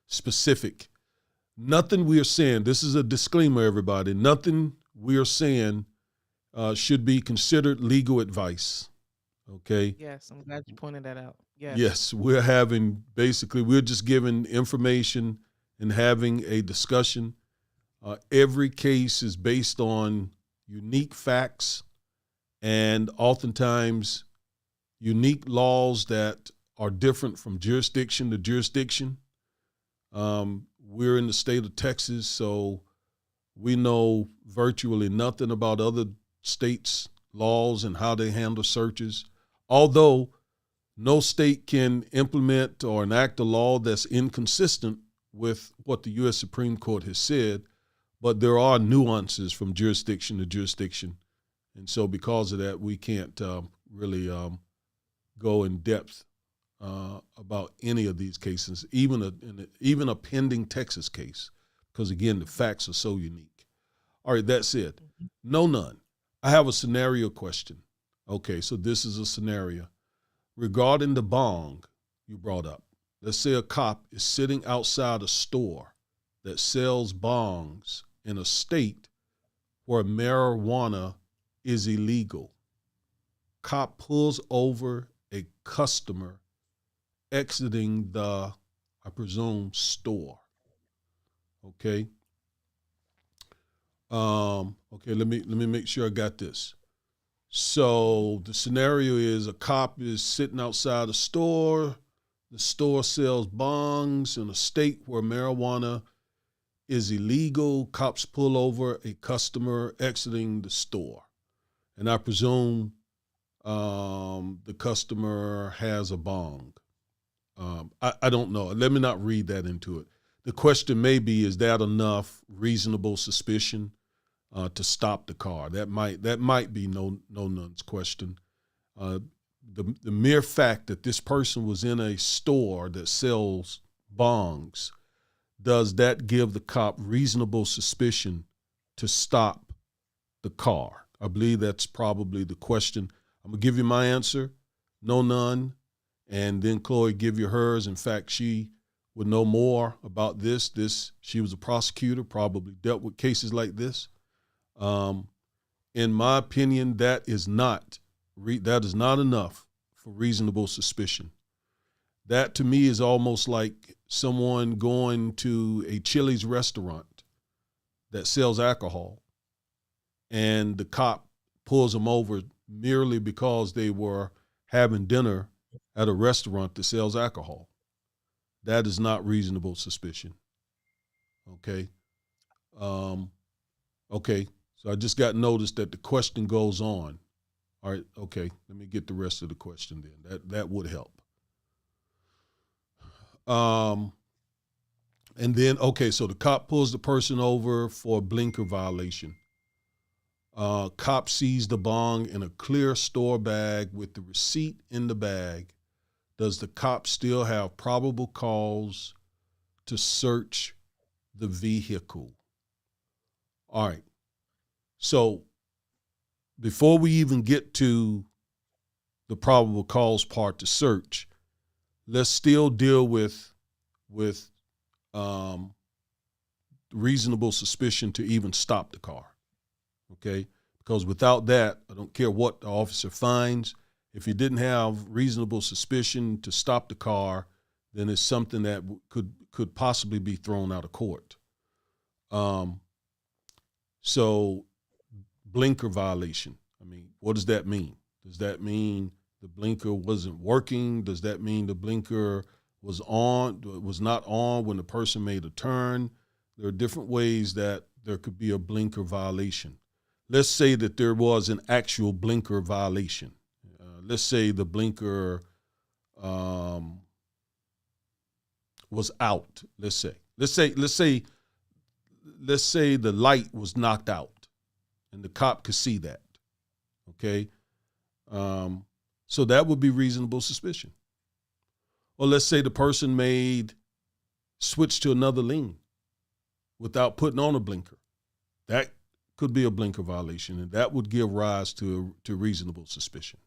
Speaker 2: specific. Nothing we are saying, this is a disclaimer, everybody, nothing we are saying should be considered legal advice, okay?
Speaker 1: Yes, I'm glad you pointed that out. Yes.
Speaker 2: Yes, we're just giving information and having a discussion. Every case is based on unique facts and oftentimes unique laws that are different from jurisdiction to jurisdiction. We're in the state of Texas, so we know virtually nothing about other states' laws and how they handle searches. Although no state can implement or enact a law that's inconsistent with what the U.S. Supreme Court has said, but there are nuances from jurisdiction to jurisdiction. And so because of that, we can't really go in depth about any of these cases, even a pending Texas case, because, again, the facts are so unique. All right, that's it. No, none. I have a scenario question. Okay, so this is a scenario. Regarding the bong you brought up, let's say a cop is sitting outside a store that sells bongs in a state where marijuana is illegal. Cop pulls over a customer exiting the, I presume, store. Okay. Okay, let me make sure I got this. So the scenario is a cop is sitting outside a store. The store sells bongs in a state where marijuana is illegal. Cops pull over a customer exiting the store. And I presume the customer has a bong. I don't know. Let me not read that into it. The question may be, is that enough reasonable suspicion to stop the car? That might be no none's question. The mere fact that this person was in a store that sells bongs, does that give the cop reasonable suspicion to stop the car? I believe that's probably the question. I'm going to give you my answer, no none, and then Chloe give you hers. In fact, she would know more about this. She was a prosecutor, probably dealt with cases like this. In my opinion, that is not enough for reasonable suspicion. That to me is almost like someone going to a Chili's restaurant that sells alcohol, and the cop pulls them over merely because they were having dinner at a restaurant that sells alcohol. That is not reasonable suspicion. Okay. Okay. So I just got notice that the question goes on. All right. Okay. Let me get the rest of the question then. That would help. And then, okay, so the cop pulls the person over for a blinker violation. Cop sees the bong in a clear store bag with the receipt in the bag. Does the cop still have probable cause to search the vehicle? All right. So before we even get to the probable cause part to search, let's still deal with reasonable suspicion to even stop the car. Okay? Because without that, I don't care what the officer finds. If you didn't have reasonable suspicion to stop the car, then it's something that could possibly be thrown out of court. So blinker violation. I mean, what does that mean? Does that mean the blinker wasn't working? Does that mean the blinker was not on when the person made a turn? There are different ways that there could be a blinker violation. Let's say that there was an actual blinker violation. Let's say the blinker was out. Let's say the light was knocked out, and the cop could see that. Okay, so that would be reasonable suspicion. Or let's say the person switched to another lane without putting on a blinker. That could be a blinker violation, and that would give rise to reasonable suspicion.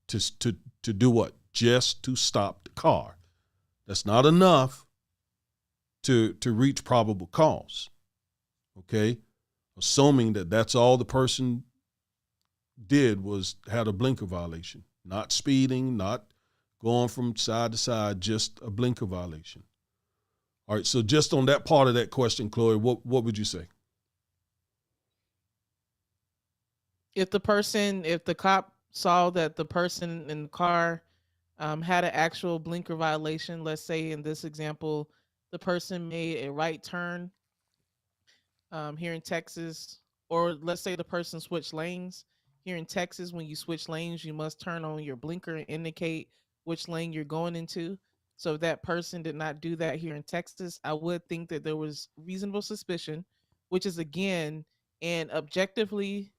Speaker 2: To do what? Just to stop the car. That's not enough to reach probable cause. Okay? Assuming that that's all the person did had a blinker violation. Not speeding, not going from side to side, just a blinker violation. All right, so just on that part of that question, Chloe, what would you say?
Speaker 1: If the cop saw that the person in the car had an actual blinker violation, let's say in this example, the person made a right turn here in Texas, or let's say the person switched lanes. Here in Texas, when you switch lanes, you must turn on your blinker and indicate which lane you're going into. So if that person did not do that here in Texas, I would think that there was reasonable suspicion, which is again an objectively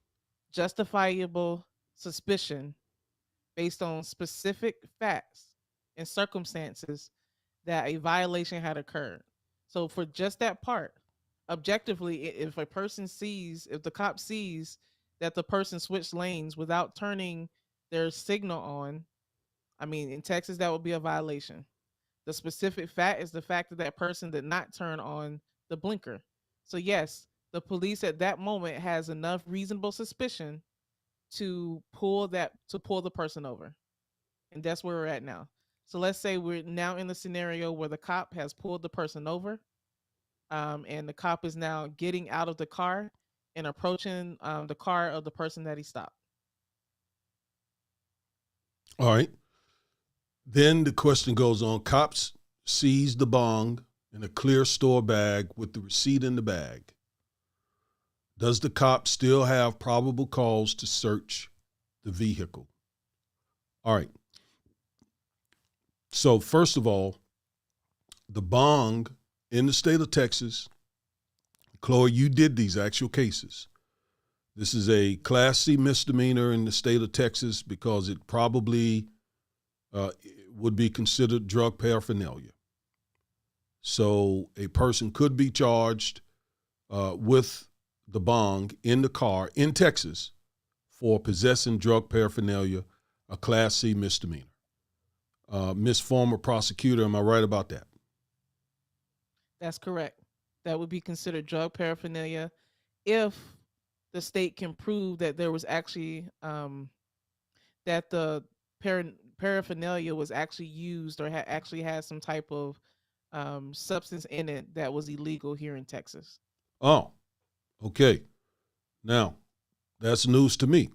Speaker 1: justifiable suspicion based on specific facts and circumstances that a violation had occurred. So for just that part, objectively, if the cop sees that the person switched lanes without turning their signal on, I mean, in Texas, that would be a violation. The specific fact is the fact that person did not turn on the blinker. So yes, the police at that moment has enough reasonable suspicion to pull the person over. And that's where we're at now. So let's say we're now in the scenario where the cop has pulled the person over, and the cop is now getting out of the car and approaching the car of the person that he stopped.
Speaker 2: All right. Then the question goes on. Cops seize the bong in a clear store bag with the receipt in the bag. Does the cop still have probable cause to search the vehicle? All right. So first of all, the bong in the state of Texas, Chloe, you did these actual cases. This is a Class C misdemeanor in the state of Texas because it probably would be considered drug paraphernalia. So a person could be charged with the bong in the car in Texas for possessing drug paraphernalia, a Class C misdemeanor. Miss Former Prosecutor, am I right about that?
Speaker 1: That's correct. That would be considered drug paraphernalia if the state can prove that there was actually that the paraphernalia was actually used or actually had some type of substance in it that was illegal here in Texas.
Speaker 2: Oh, okay. Now, that's news to me.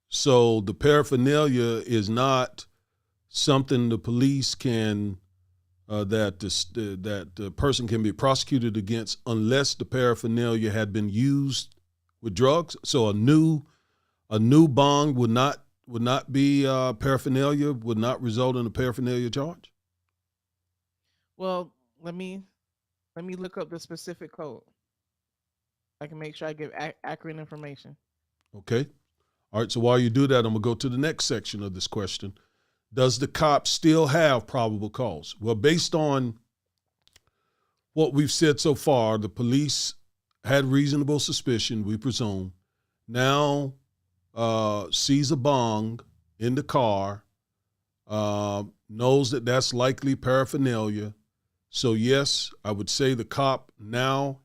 Speaker 2: So the paraphernalia is not something the police can that the person can be prosecuted against unless the paraphernalia had been used with drugs. So a new bong would not be paraphernalia, would not result in a paraphernalia charge.
Speaker 1: Well, let me look up the specific code. I can make sure I give accurate information.
Speaker 2: Okay. All right. So while you do that, I'm gonna go to the next section of this question. Does the cop still have probable cause? Well, based on what we've said so far, the police had reasonable suspicion, we presume. Now sees a bong in the car, knows that that's likely paraphernalia. So yes, I would say the cop now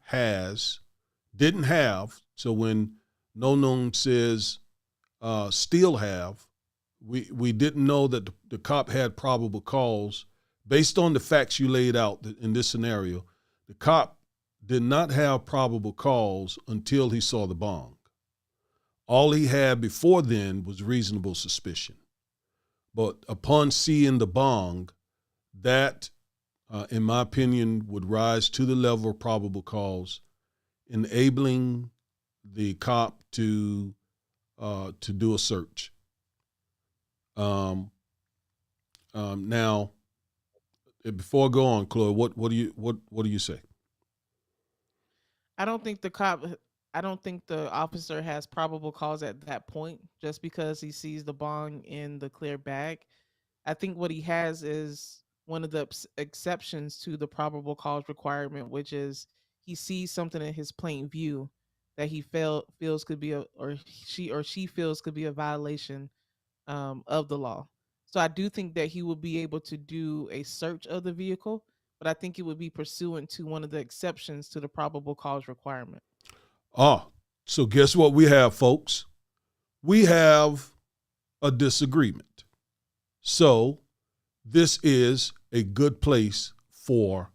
Speaker 2: didn't have. So when No Known says still have, we didn't know that the cop had probable cause based on the facts you laid out in this scenario, the cop did not have probable cause until he saw the bong. All he had before then was reasonable suspicion. But upon seeing the bong, that, in my opinion, would rise to the level of probable cause, enabling the cop to do a search. Now, before I go on, Chloe, what do you say?
Speaker 1: I don't think the officer has probable cause at that point just because he sees the bong in the clear bag. I think what he has is one of the exceptions to the probable cause requirement, which is he sees something in his plain view that he feels could be or she feels could be a violation of the law. So I do think that he will be able to do a search of the vehicle, but I think it would be pursuant to one of the exceptions to the probable cause requirement.
Speaker 2: So guess what we have, folks? We have a disagreement. So this is a good place for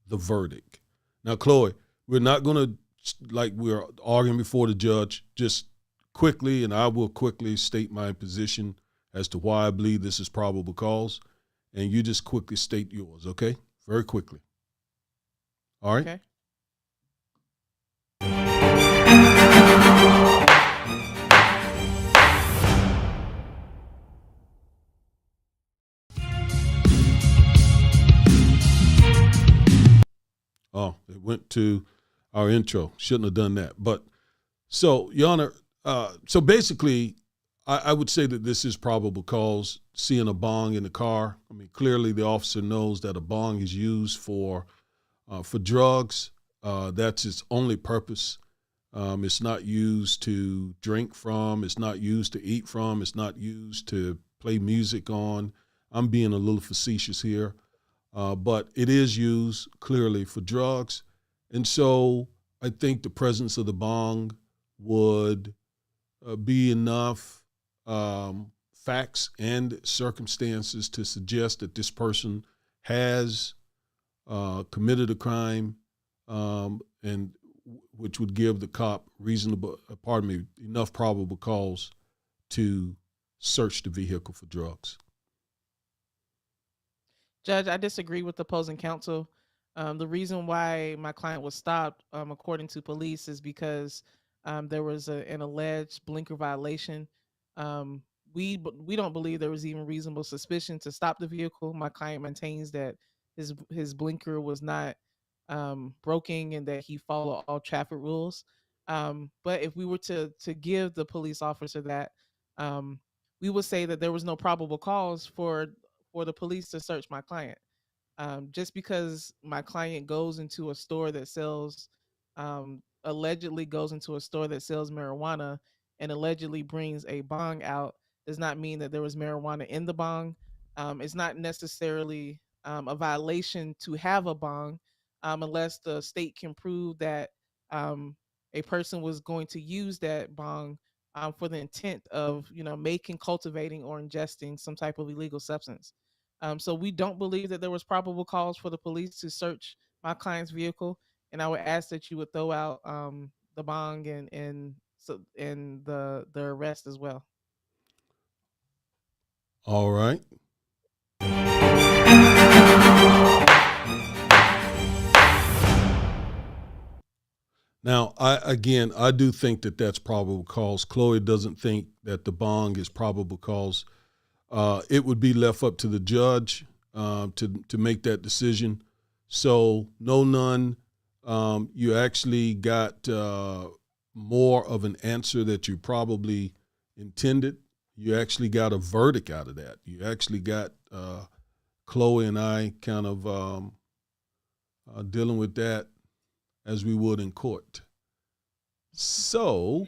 Speaker 2: the verdict. Now, Chloe, we're not going to, like we're arguing before the judge, just quickly, and I will quickly state my position as to why I believe this is probable cause, and you just quickly state yours, okay? Very quickly. All right?
Speaker 1: Okay.
Speaker 2: Oh, it went to our intro. Shouldn't have done that. But so, Your Honor, so basically, I would say that this is probable cause, seeing a bong in the car. I mean, clearly the officer knows that a bong is used for drugs. That's its only purpose. It's not used to drink from. It's not used to eat from. It's not used to play music on. I'm being a little facetious here. But it is used clearly for drugs. And so I think the presence of the bong would be enough facts and circumstances to suggest that this person has committed a crime, and which would give the cop enough probable cause to search the vehicle for drugs.
Speaker 1: Judge, I disagree with the opposing counsel. The reason why my client was stopped, according to police, is because there was an alleged blinker violation. We don't believe there was even reasonable suspicion to stop the vehicle. My client maintains that his blinker was not broken and that he followed all traffic rules. But if we were to give the police officer that, we would say that there was no probable cause for the police to search my client. Just because my client goes into a store that sells, allegedly goes into a store that sells marijuana and allegedly brings a bong out, does not mean that there was marijuana in the bong. It's not necessarily a violation to have a bong, unless the state can prove that um, a person was going to use that bong for the intent of, making, cultivating, or ingesting some type of illegal substance. So we don't believe that there was probable cause for the police to search my client's vehicle, and I would ask that you would throw out the bong and the arrest as well.
Speaker 2: All right. Now, I do think that that's probable cause. Chloe doesn't think that the bong is probable cause. It would be left up to the judge to make that decision. So, no, none. You actually got more of an answer that you probably intended. You actually got a verdict out of that. You actually got Chloe and I kind of dealing with that as we would in court. So,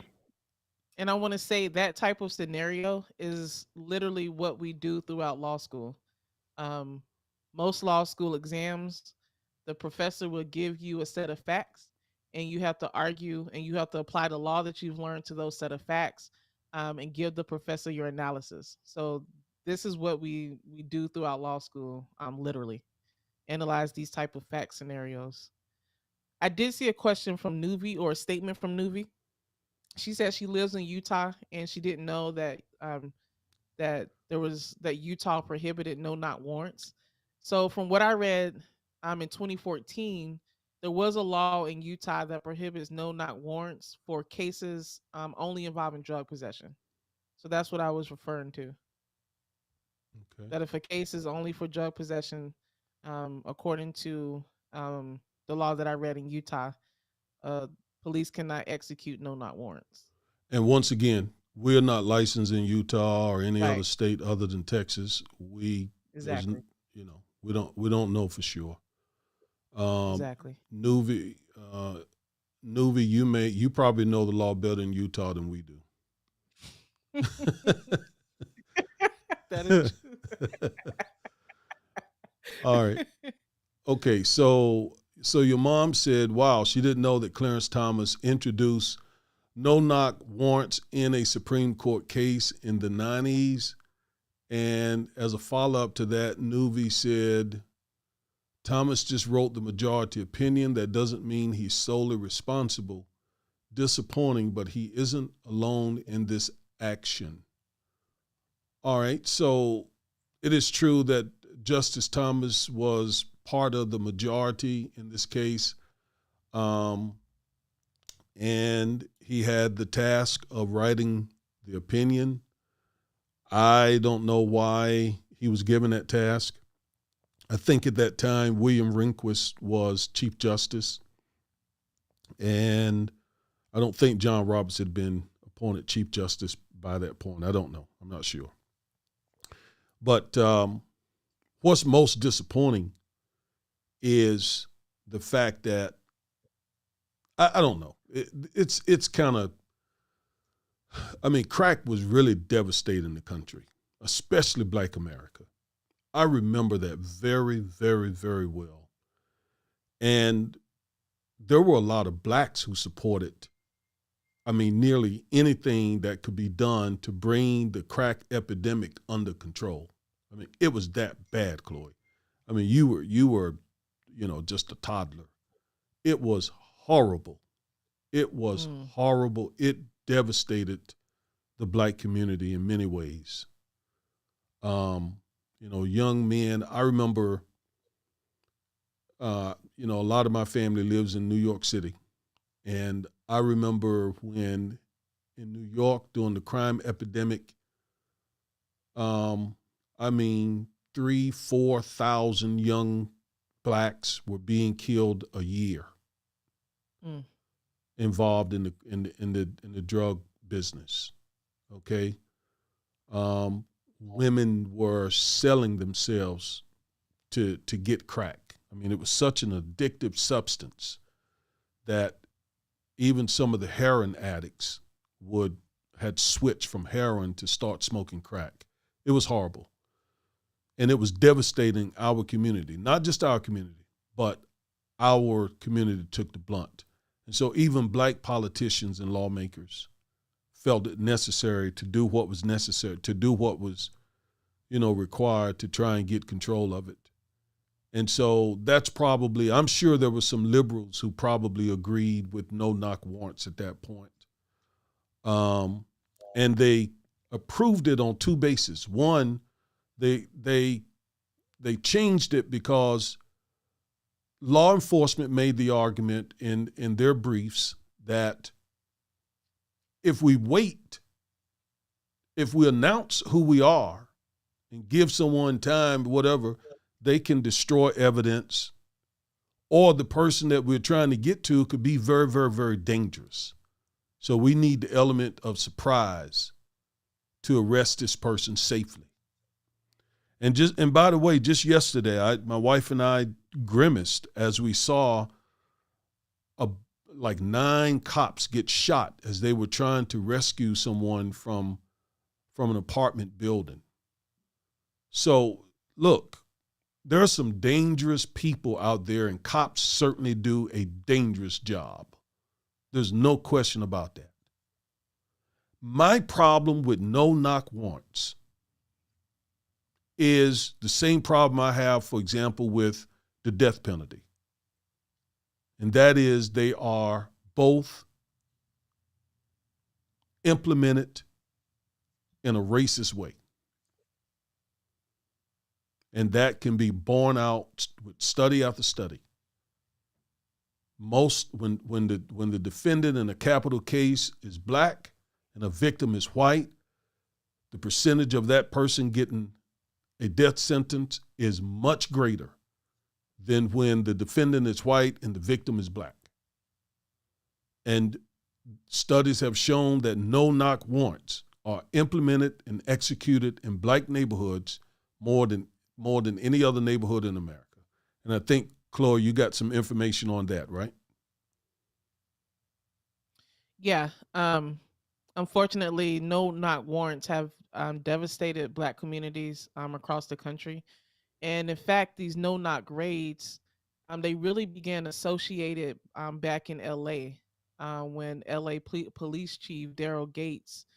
Speaker 1: And I want to say that type of scenario is literally what we do throughout law school. Um, Most law school exams, the professor will give you a set of facts, and you have to argue and you have to apply the law that you've learned to those set of facts, and give the professor your analysis. So this is what we do throughout law school, literally. analyze these type of fact scenarios. I did see a question from Nuvi, or a statement from Nuvi. She said she lives in Utah and she didn't know that that Utah prohibited no knock warrants. So from what I read, in 2014, there was a law in Utah that prohibits no knock warrants for cases only involving drug possession. So that's what I was referring to.
Speaker 2: Okay.
Speaker 1: That if a case is only for drug possession, according to the law that I read in Utah, uh, police cannot execute no knock warrants.
Speaker 2: And once again, we're not licensed in Utah or any other
Speaker 1: Right.
Speaker 2: state other than Texas.
Speaker 1: Exactly.
Speaker 2: We don't know for sure.
Speaker 1: Exactly.
Speaker 2: Nuvi, you probably know the law better in Utah than we do.
Speaker 1: That is true.
Speaker 2: All right. Okay, so your mom said, wow, she didn't know that Clarence Thomas introduced no-knock warrants in a Supreme Court case in the 90s. And as a follow-up to that, Nuvi said, Thomas just wrote the majority opinion. That doesn't mean he's solely responsible. Disappointing, but he isn't alone in this action. All right, so it is true that Justice Thomas was part of the majority in this case, and he had the task of writing the opinion. I don't know why he was given that task. I think at that time, William Rehnquist was Chief Justice, and I don't think John Roberts had been appointed Chief Justice by that point. I don't know. I'm not sure. But what's most disappointing is the fact that, I don't know. It's kind of, crack was really devastating the country, especially Black America. I remember that very, very, very well. And there were a lot of blacks who supported, nearly anything that could be done to bring the crack epidemic under control. It was that bad, Chloe. You were, just a toddler. It was horrible. It was horrible. It devastated the Black community in many ways. Young men, I remember, a lot of my family lives in New York City. And I remember when in New York during the crime epidemic, 3,000-4,000 young blacks were being killed a year, involved in the drug business. Okay, women were selling themselves to get crack. It was such an addictive substance that even some of the heroin addicts had switched from heroin to start smoking crack. It was horrible. And it was devastating our community, not just our community, but our community took the blunt. And so even Black politicians and lawmakers felt it necessary to do what was necessary, to do what was, required to try and get control of it. And so that's probably, I'm sure there were some liberals who probably agreed with no-knock warrants at that point. And they approved it on two bases. One, they changed it because law enforcement made the argument in their briefs that if we announce who we are and give someone time, whatever, they can destroy evidence, or the person that we're trying to get to could be very, very, very dangerous. So we need the element of surprise to arrest this person safely. And by the way, just yesterday, my wife and I grimaced as we saw like 9 cops get shot as they were trying to rescue someone from an apartment building. So look, there are some dangerous people out there, and cops certainly do a dangerous job. There's no question about that. My problem with no-knock warrants is the same problem I have, for example, with the death penalty. And that is, they are both implemented in a racist way. And that can be borne out with study after study. When the defendant in a capital case is black and a victim is white, the percentage of that person getting a death sentence is much greater than when the defendant is white and the victim is black. And studies have shown that no-knock warrants are implemented and executed in black neighborhoods more than any other neighborhood in America. And I think, Chloe, you got some information on that, right?
Speaker 1: Yeah. Unfortunately, no knock warrants have devastated black communities across the country. And in fact, these no knock raids, they really began associated back in LA when LA police chief Daryl Gates,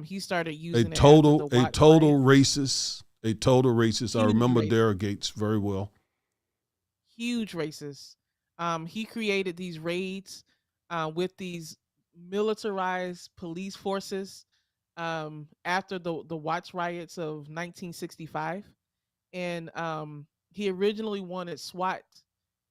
Speaker 1: he started
Speaker 2: A
Speaker 1: using it after
Speaker 2: total
Speaker 1: the Watts riot.
Speaker 2: racist. I
Speaker 1: Huge
Speaker 2: remember
Speaker 1: racist.
Speaker 2: Daryl Gates very well.
Speaker 1: Huge racist. He created these raids with these militarized police forces after the Watts riots of 1965, and he originally wanted SWAT.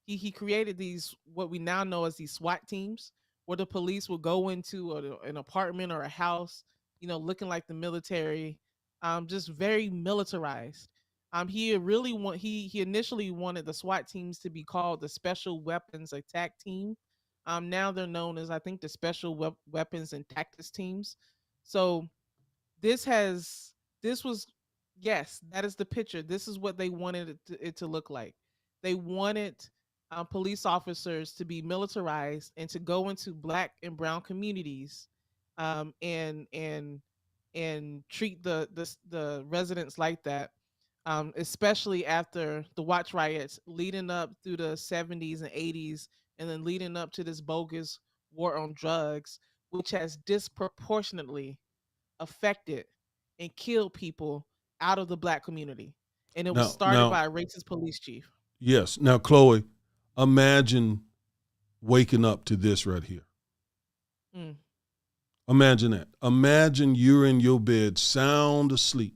Speaker 1: He created these what we now know as these SWAT teams, where the police will go into an apartment or a house, looking like the military, just very militarized. He initially wanted the SWAT teams to be called the Special Weapons Attack Team. Now they're known as, I think, the Special Weapons and Tactics Teams. So this has this was yes, that is the picture. This is what they wanted it to look like. They wanted police officers to be militarized and to go into black and brown communities, um, and and and treat the residents like that. Especially after the Watch riots, leading up through the 70s and 80s, and then leading up to this bogus war on drugs, which has disproportionately affected and killed people out of the black community. And it was started
Speaker 2: Now,
Speaker 1: by a racist police chief.
Speaker 2: yes. Now, Chloe, imagine waking up to this right here.
Speaker 1: Mm.
Speaker 2: Imagine that. Imagine you're in your bed, sound asleep.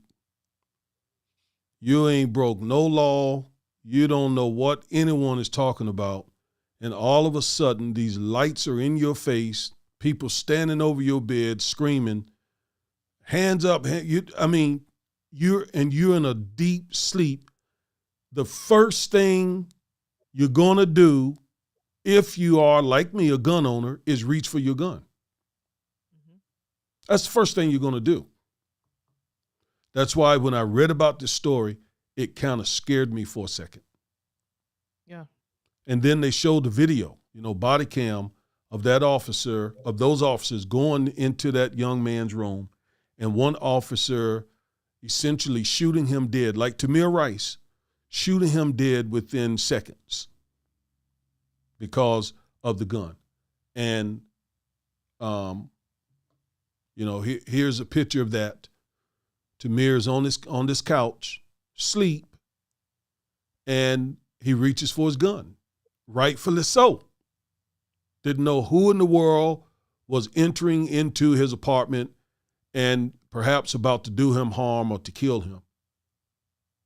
Speaker 2: You ain't broke no law. You don't know what anyone is talking about. And all of a sudden, these lights are in your face, people standing over your bed screaming, hands up. You're in a deep sleep. The first thing you're going to do, if you are, like me, a gun owner, is reach for your gun.
Speaker 1: Mm-hmm.
Speaker 2: That's the first thing you're going to do. That's why when I read about this story, it kind of scared me for a second.
Speaker 1: Yeah.
Speaker 2: And then they showed the video, body cam of those officers going into that young man's room, and one officer essentially shooting him dead, like Tamir Rice, shooting him dead within seconds because of the gun. And, here's a picture of that. Tamir's on this couch, sleep, and he reaches for his gun, rightfully so. Didn't know who in the world was entering into his apartment and perhaps about to do him harm or to kill him.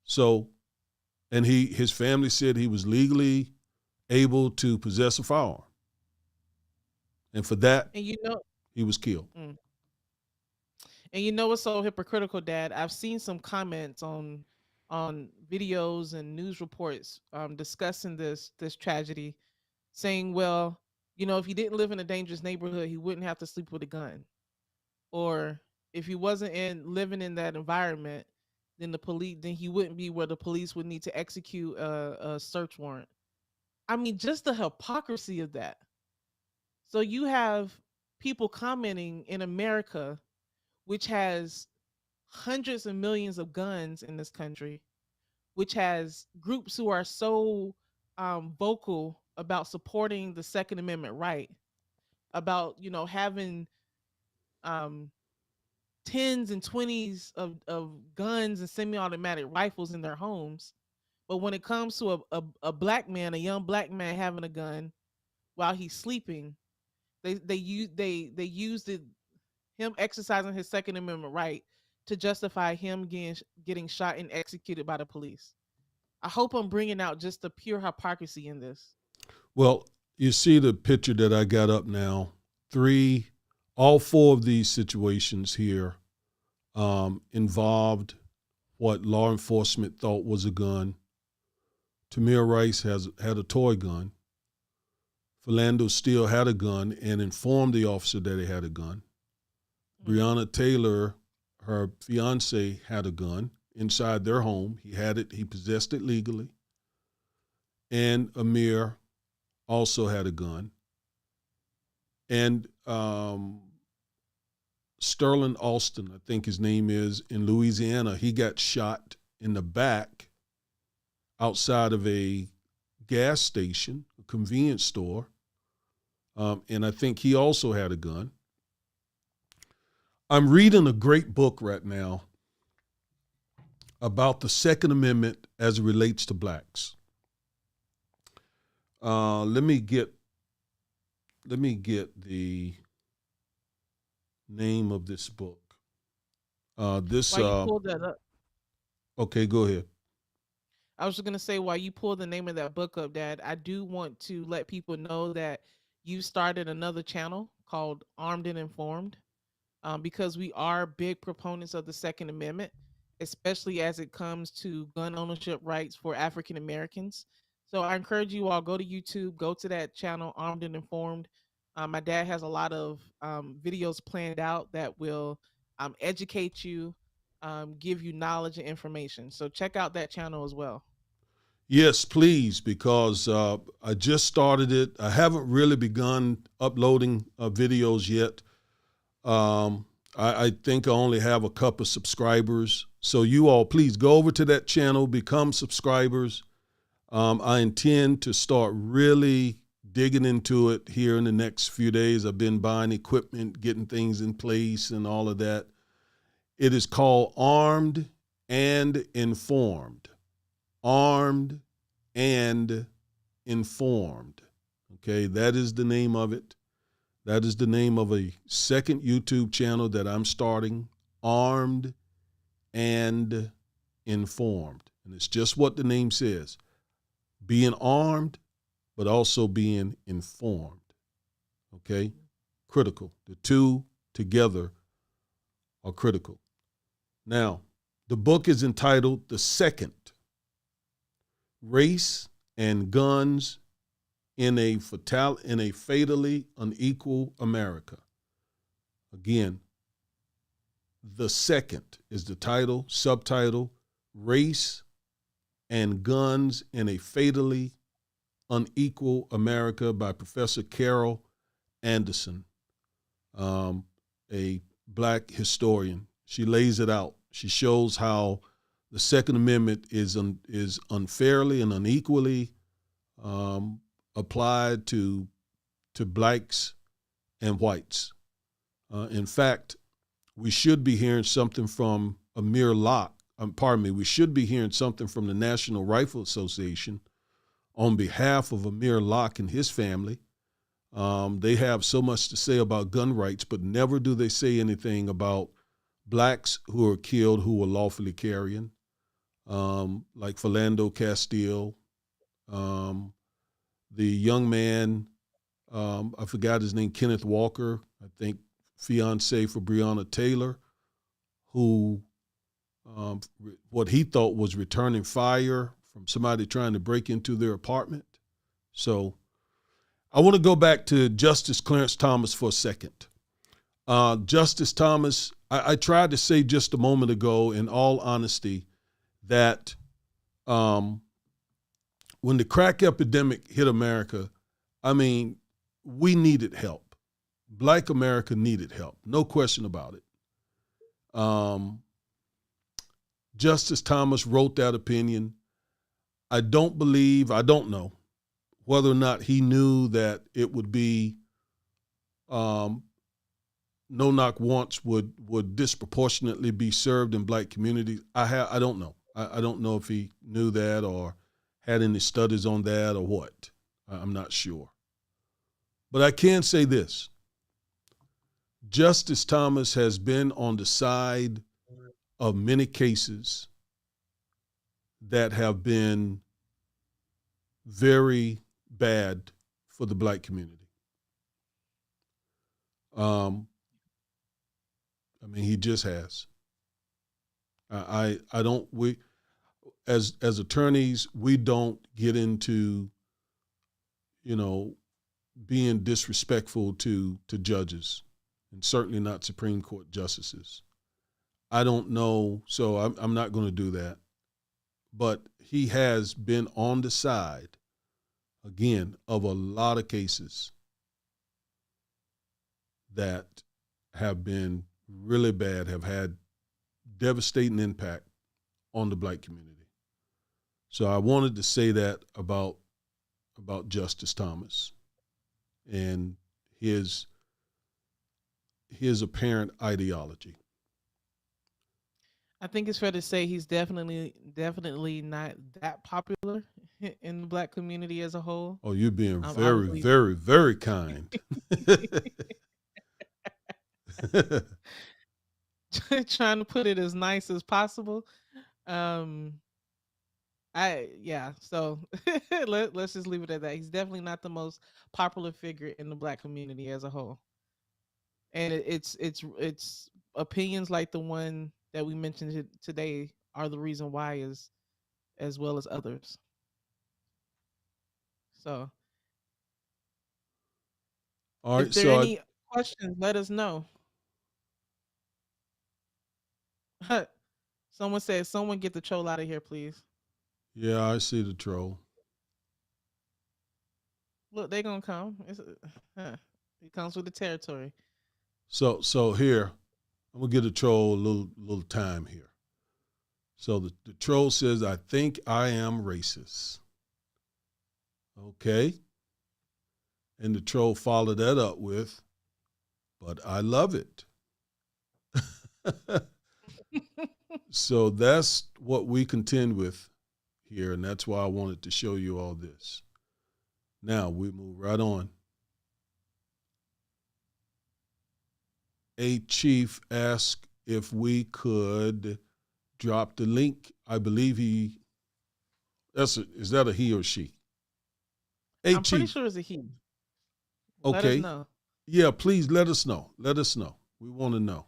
Speaker 2: So, and his family said he was legally able to possess a firearm. And for that,
Speaker 1: And
Speaker 2: he was killed.
Speaker 1: And what's so hypocritical, Dad? I've seen some comments on videos and news reports discussing this tragedy, saying, well, if he didn't live in a dangerous neighborhood, he wouldn't have to sleep with a gun. Or if he wasn't living in that environment, then he wouldn't be where the police would need to execute a search warrant. I mean, just the hypocrisy of that. So you have people commenting in America, which has hundreds of millions of guns in this country, which has groups who are so vocal about supporting the Second Amendment right, about having um, tens and twenties of guns and semi-automatic rifles in their homes, But when it comes to a black man, a young black man having a gun while he's sleeping, they used it, him exercising his Second Amendment right to justify him getting shot and executed by the police. I hope I'm bringing out just the pure hypocrisy in this.
Speaker 2: Well, you see the picture that I got up now. All four of these situations here involved what law enforcement thought was a gun. Tamir Rice had a toy gun. Philando Steele had a gun and informed the officer that he had a gun. Breonna Taylor, her fiance, had a gun inside their home. He had it. He possessed it legally. And Amir also had a gun. And Sterling Alston, I think his name is, in Louisiana, he got shot in the back outside of a gas station, a convenience store. And I think he also had a gun. I'm reading a great book right now about the Second Amendment as it relates to blacks. Let me get the name of this book.
Speaker 1: While you pulled that up,
Speaker 2: Okay, go ahead.
Speaker 1: I was just gonna say, while you pull the name of that book up, Dad, I do want to let people know that you started another channel called Armed and Informed, because we are big proponents of the Second Amendment, especially as it comes to gun ownership rights for African Americans. So I encourage you all, go to YouTube, go to that channel, Armed and Informed. My dad has a lot of videos planned out that will educate you, give you knowledge and information. So check out that channel as well.
Speaker 2: Yes, please, because I just started it. I haven't really begun uploading videos yet. I think I only have a couple of subscribers. So you all, please go over to that channel, become subscribers. I intend to start really digging into it here in the next few days. I've been buying equipment, getting things in place and all of that. It is called Armed and Informed. Armed and Informed. Okay, that is the name of it. That is the name of a second YouTube channel that I'm starting, Armed and Informed. And it's just what the name says. Being armed, but also being informed. Okay? Critical. The two together are critical. Now, the book is entitled The Second, Race and Guns in a Fatally Unequal America. Again, The Second is the title, subtitle, Race and Guns in a Fatally Unequal America by Professor Carol Anderson, a black historian. She lays it out. She shows how the Second Amendment is unfairly and unequally applied to blacks and whites. In fact, we should be hearing something from Amir Locke. We should be hearing something from the National Rifle Association on behalf of Amir Locke and his family. They have so much to say about gun rights, but never do they say anything about blacks who are killed who were lawfully carrying, like Philando Castile, the young man, I forgot his name, Kenneth Walker, I think fiance for Breonna Taylor, who what he thought was returning fire from somebody trying to break into their apartment. So I want to go back to Justice Clarence Thomas for a second. Justice Thomas, I tried to say just a moment ago, in all honesty, that when the crack epidemic hit America, I mean, we needed help. Black America needed help, no question about it. Justice Thomas wrote that opinion. I don't know whether or not he knew that it would be no-knock warrants would disproportionately be served in black communities. I don't know. I don't know if he knew that or had any studies on that or what. I'm not sure. But I can say this. Justice Thomas has been on the side of many cases that have been very bad for the black community. I mean, he just has. I don't, we, as attorneys, we don't get into, being disrespectful to judges, and certainly not Supreme Court justices. I don't know, so I'm not going to do that. But he has been on the side, again, of a lot of cases that have been really bad, have had devastating impact on the black community. So I wanted to say that about Justice Thomas and his apparent ideology.
Speaker 1: I think it's fair to say he's definitely not that popular in the black community as a whole.
Speaker 2: Oh, you're being very, very, very kind.
Speaker 1: Trying to put it as nice as possible. So let's just leave it at that. He's definitely not the most popular figure in the black community as a whole. And it's opinions like the one that we mentioned today are the reason why, as well as others. So,
Speaker 2: all right.
Speaker 1: If there are any questions, let us know. Someone said, "Someone get the troll out of here, please."
Speaker 2: Yeah, I see the troll.
Speaker 1: Look, they gonna come. It comes with the territory.
Speaker 2: So here, I'm gonna give the troll a little time here. So the troll says, "I think I am racist." Okay. And the troll followed that up with, "But I love it." So that's what we contend with here, and that's why I wanted to show you all this. Now we move right on. A chief asked if we could drop the link. I believe is that a he or she?
Speaker 1: I'm pretty sure it's a he.
Speaker 2: Okay.
Speaker 1: Let us know.
Speaker 2: Yeah, please let us know. Let us know. We want to know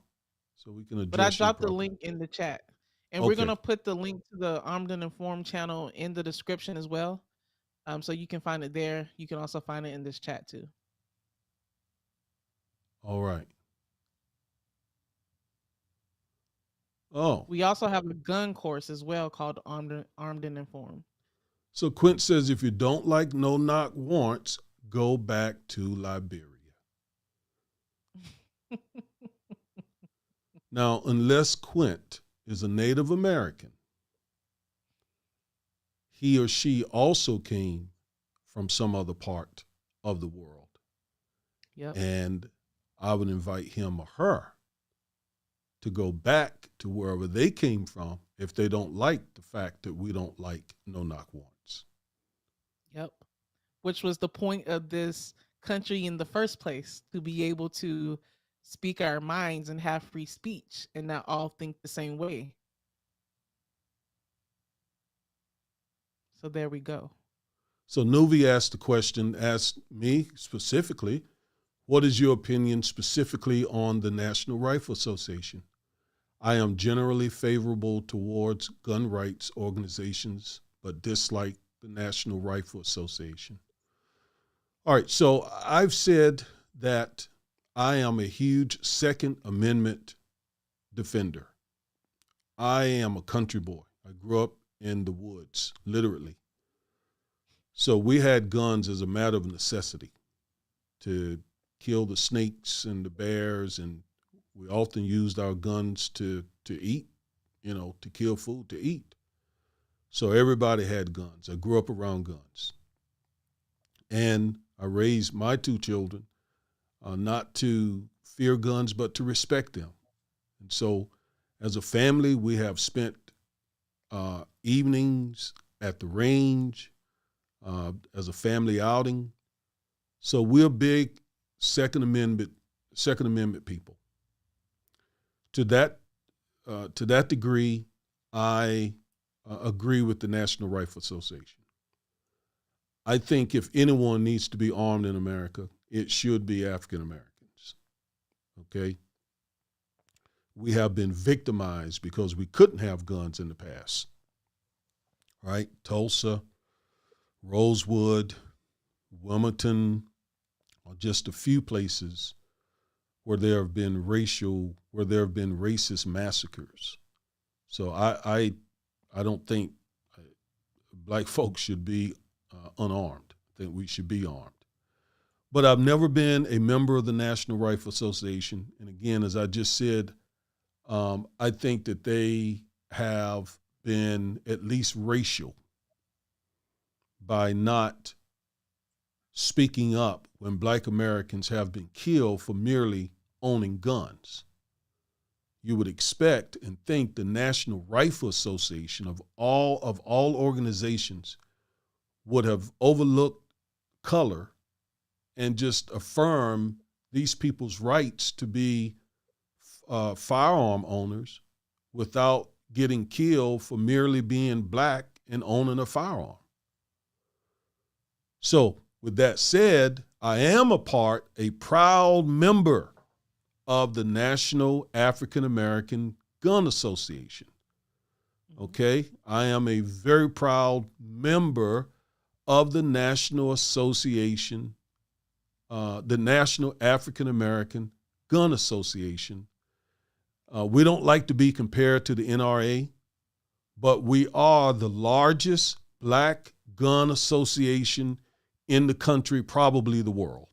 Speaker 2: so we can address.
Speaker 1: But I dropped the link in the chat. And
Speaker 2: Okay.
Speaker 1: we're going to put the link to the Armed and Informed channel in the description as well. So you can find it there. You can also find it in this chat too.
Speaker 2: All right. Oh.
Speaker 1: We also have a gun course as well called Armed and Informed.
Speaker 2: So Quint says, if you don't like no knock warrants, go back to Liberia. Now, unless Quint is a Native American, he or she also came from some other part of the world.
Speaker 1: Yep.
Speaker 2: And I would invite him or her to go back to wherever they came from if they don't like the fact that we don't like no knock warrants.
Speaker 1: Yep. Which was the point of this country in the first place, to be able to speak our minds and have free speech and not all think the same way. So there we go.
Speaker 2: So Nuvi asked me specifically, what is your opinion specifically on the National Rifle Association? I am generally favorable towards gun rights organizations, but dislike the National Rifle Association. All right, so I've said that I am a huge Second Amendment defender. I am a country boy. I grew up in the woods, literally. So we had guns as a matter of necessity to kill the snakes and the bears, and we often used our guns to eat, to kill food, to eat. So everybody had guns. I grew up around guns. And I raised my two children not to fear guns, but to respect them. And so as a family, we have spent evenings at the range, as a family outing. So we're big Second Amendment people. To that degree, I agree with the National Rifle Association. I think if anyone needs to be armed in America, it should be African Americans. Okay? We have been victimized because we couldn't have guns in the past. Right? Tulsa, Rosewood, Wilmington, are just a few places where there have been racist massacres. So I don't think black folks should be unarmed. I think we should be armed. But I've never been a member of the National Rifle Association. And again, as I just said, I think that they have been at least racial by not speaking up when black Americans have been killed for merely owning guns. You would expect and think the National Rifle Association of all organizations would have overlooked color and just affirm these people's rights to be firearm owners without getting killed for merely being black and owning a firearm. So, with that said, I am a proud member of the National African American Gun Association. Okay? I am a very proud member of the National Association, the National African American Gun Association. We don't like to be compared to the NRA, but we are the largest black gun association in the country, probably the world.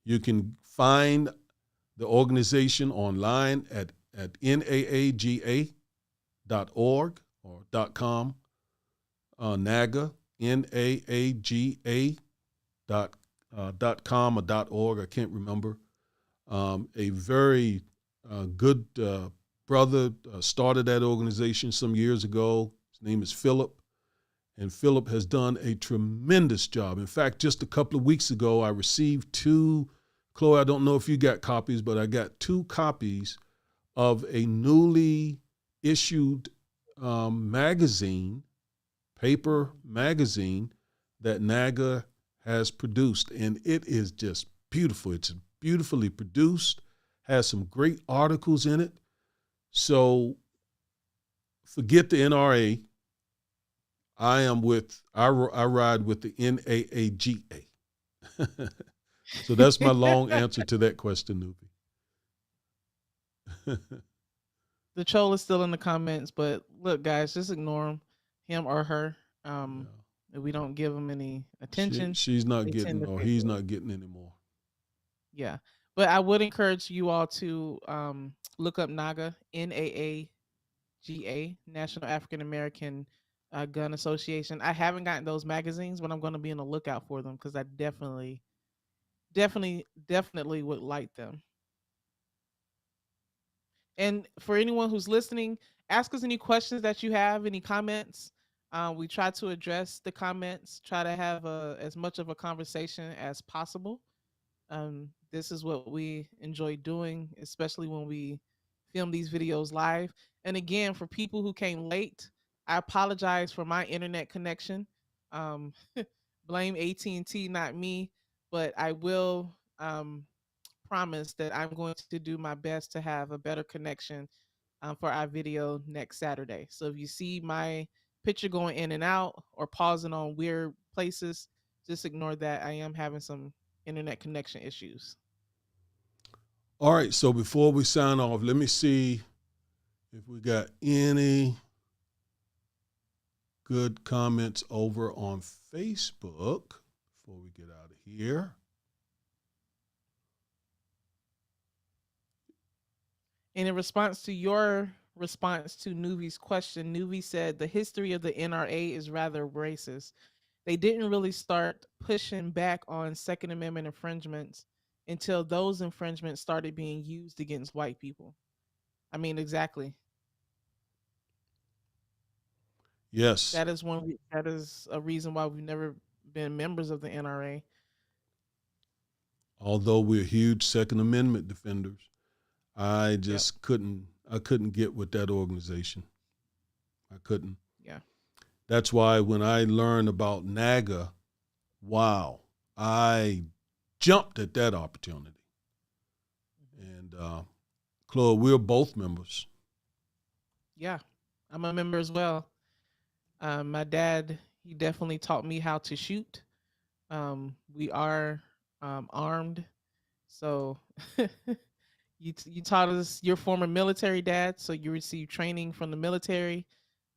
Speaker 2: You can find the organization online at naaga.org or .com, NAGA, NAAGA.com or .org, I can't remember. A very good brother started that organization some years ago. His name is Philip. And Philip has done a tremendous job. In fact, just a couple of weeks ago, I received two, Chloe, I don't know if you got copies, but I got 2 copies of a newly issued magazine, paper magazine that NAGA has produced. And it is just beautiful. It's beautifully produced, has some great articles in it. So forget the NRA. I ride with the NAAGA. So that's my long answer to that question, Nuvi.
Speaker 1: The troll is still in the comments, but look, guys, just ignore him or her. If we don't give them any attention,
Speaker 2: she's not
Speaker 1: they
Speaker 2: getting,
Speaker 1: tend to
Speaker 2: or
Speaker 1: pick
Speaker 2: he's
Speaker 1: it.
Speaker 2: not getting any more.
Speaker 1: Yeah, but I would encourage you all to look up NAGA, NAAGA, National African American Gun Association. I haven't gotten those magazines, but I'm going to be on the lookout for them because I definitely would like them. And for anyone who's listening, ask us any questions that you have, any comments. We try to address the comments, try to have as much of a conversation as possible. This is what we enjoy doing, especially when we film these videos live. And again, for people who came late, I apologize for my internet connection. Um, blame AT&T, not me, but I will promise that I'm going to do my best to have a better connection for our video next Saturday. So if you see my picture going in and out or pausing on weird places, just ignore that. I am having some internet connection issues.
Speaker 2: All right, so before we sign off, let me see if we got any good comments over on Facebook before we get out of here.
Speaker 1: And in response to your response to Nuvi's question, Nuvi said the history of the NRA is rather racist. They didn't really start pushing back on Second Amendment infringements until those infringements started being used against white people. I mean, exactly.
Speaker 2: Yes.
Speaker 1: That is a reason why we've never been members of the NRA.
Speaker 2: Although we're huge Second Amendment defenders, I
Speaker 1: Yep.
Speaker 2: just couldn't get with that organization. I couldn't.
Speaker 1: Yeah.
Speaker 2: That's why when I learned about NAGA, wow, I jumped at that opportunity. And Chloe, we're both members.
Speaker 1: Yeah. I'm a member as well. My dad, he definitely taught me how to shoot. We are armed. So you taught us your former military dad, so you received training from the military.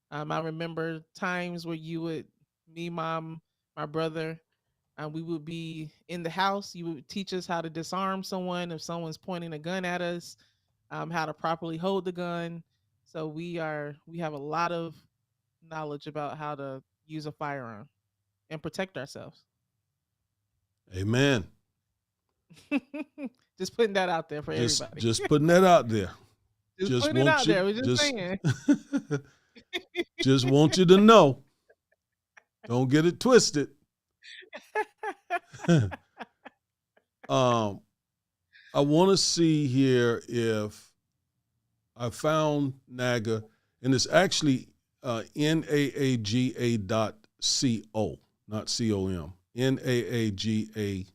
Speaker 1: I remember times where you would, me, mom, my brother, we would be in the house. You would teach us how to disarm someone if someone's pointing a gun at us, how to properly hold the gun. So we have a lot of knowledge about how to use a firearm and protect ourselves.
Speaker 2: Amen.
Speaker 1: Just putting that out there for
Speaker 2: Just
Speaker 1: everybody.
Speaker 2: just putting that out there.
Speaker 1: Just
Speaker 2: Just
Speaker 1: putting it
Speaker 2: want
Speaker 1: out
Speaker 2: you
Speaker 1: there. We're just
Speaker 2: just
Speaker 1: saying.
Speaker 2: just want you to know. Don't get it twisted. I want to see here if I found NAGA, and it's actually NAAGA.co, not COM. NAAGA.co.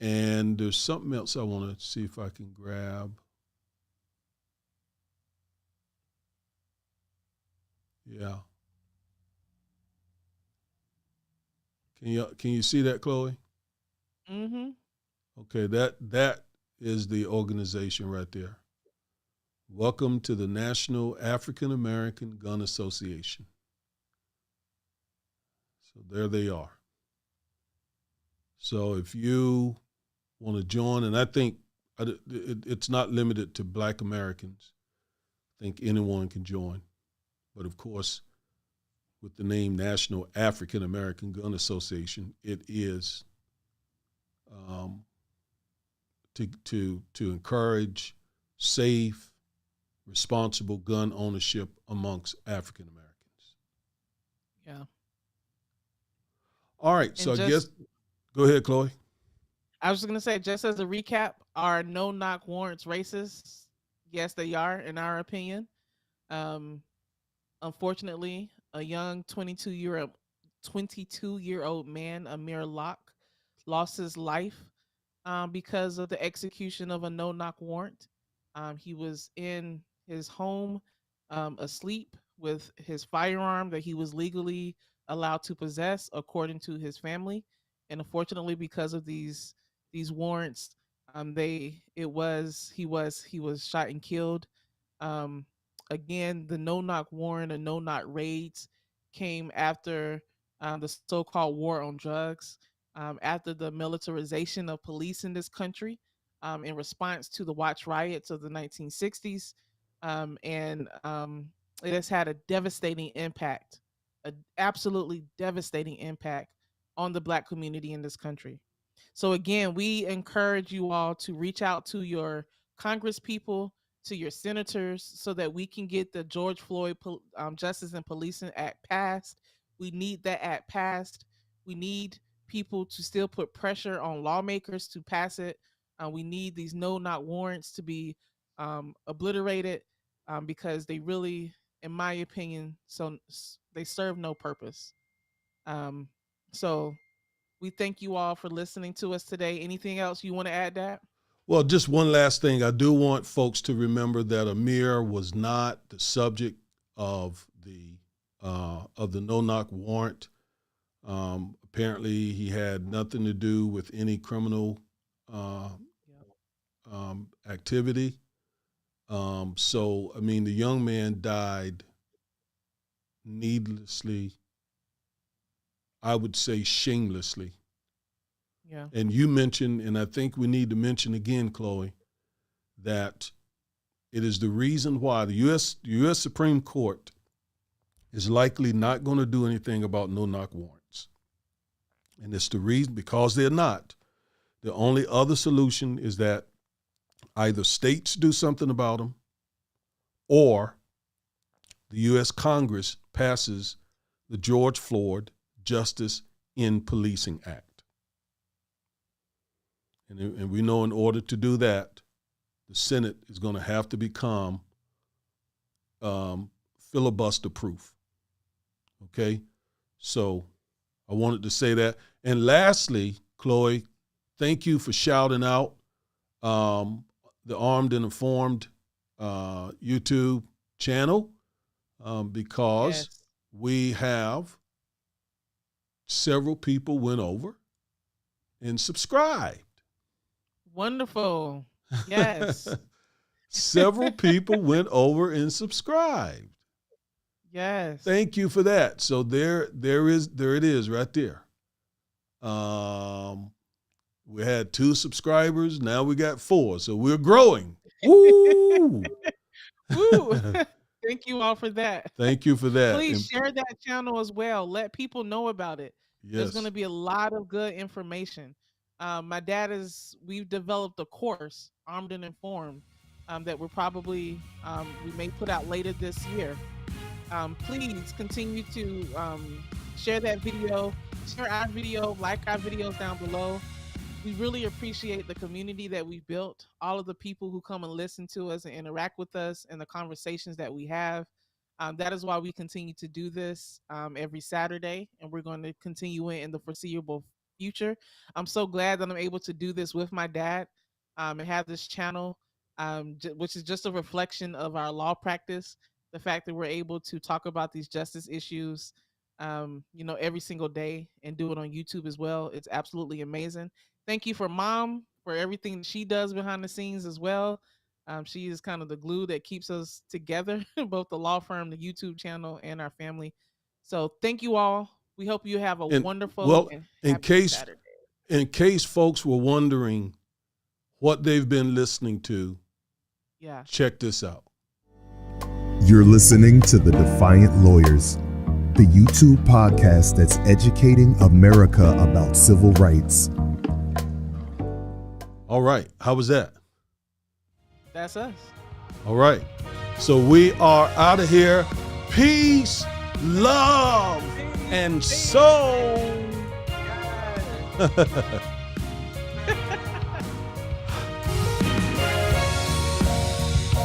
Speaker 2: And there's something else I want to see if I can grab. Yeah. Can you see that, Chloe?
Speaker 1: Mm-hmm.
Speaker 2: Okay, that is the organization right there. Welcome to the National African American Gun Association. So there they are. So if you want to join, and I think it's not limited to Black Americans. I think anyone can join. But of course, with the name National African American Gun Association, it is to encourage safe, responsible gun ownership amongst African Americans.
Speaker 1: Yeah.
Speaker 2: All right, so I guess go ahead, Chloe.
Speaker 1: I was just gonna say, just as a recap, are no-knock warrants racist? Yes, they are, in our opinion. Unfortunately, a young 22-year-old man, Amir Locke, lost his life because of the execution of a no-knock warrant. He was in his home, asleep with his firearm that he was legally allowed to possess, according to his family. And unfortunately, because of these warrants, he was shot and killed. Um, Again, the no-knock warrant and no-knock raids came after the so-called war on drugs, after the militarization of police in this country, in response to the Watch riots of the 1960s, and it has had a devastating impact, an absolutely devastating impact on the Black community in this country. So again, we encourage you all to reach out to your Congress people, to your senators, so that we can get the George Floyd Justice and Policing Act passed. We need that act passed. We need people to still put pressure on lawmakers to pass it. We need these no-knock warrants to be obliterated, because they really, in my opinion, they serve no purpose. Um, so we thank you all for listening to us today. Anything else you want to add, Dad?
Speaker 2: Well, just one last thing. I do want folks to remember that Amir was not the subject of the no-knock warrant. Apparently, he had nothing to do with any criminal activity. So, I mean, the young man died needlessly, I would say shamelessly.
Speaker 1: Yeah.
Speaker 2: And you mentioned, and I think we need to mention again, Chloe, that it is the reason why the U.S. Supreme Court is likely not going to do anything about no-knock warrants. And it's the reason, because they're not. The only other solution is that either states do something about them, or the U.S. Congress passes the George Floyd Justice in Policing Act. And we know in order to do that, the Senate is going to have to become filibuster proof. Okay? So I wanted to say that. And lastly, Chloe, thank you for shouting out the Armed and Informed YouTube channel because we have several people went over and subscribed.
Speaker 1: Wonderful. Yes.
Speaker 2: Several people went over and subscribed.
Speaker 1: Yes.
Speaker 2: Thank you for that. So there it is right there. We had 2 subscribers. Now we got 4. So we're growing. Woo!
Speaker 1: Woo. Thank you all for that.
Speaker 2: Thank you for that.
Speaker 1: Please share that channel as well. Let people know about it.
Speaker 2: Yes.
Speaker 1: There's going to be a lot of good information. My dad we've developed a course, Armed and Informed, that we're probably, we may put out later this year. Please continue to share that video, share our video, like our videos down below. We really appreciate the community that we've built, all of the people who come and listen to us and interact with us and the conversations that we have. That is why we continue to do this every Saturday, and we're going to continue in the foreseeable future. I'm so glad that I'm able to do this with my dad and have this channel, which is just a reflection of our law practice. The fact that we're able to talk about these justice issues, every single day and do it on YouTube as well. It's absolutely amazing. Thank you for Mom for everything she does behind the scenes as well. She is kind of the glue that keeps us together, both the law firm, the YouTube channel, and our family. So thank you all. We hope you have a wonderful and happy Saturday.
Speaker 2: In case folks were wondering what they've been listening to, check this out.
Speaker 4: You're listening to The Defiant Lawyers, the YouTube podcast that's educating America about civil rights.
Speaker 2: All right. How was that?
Speaker 1: That's us.
Speaker 2: All right. So we are out of here. Peace, love, and soul.
Speaker 1: Yes.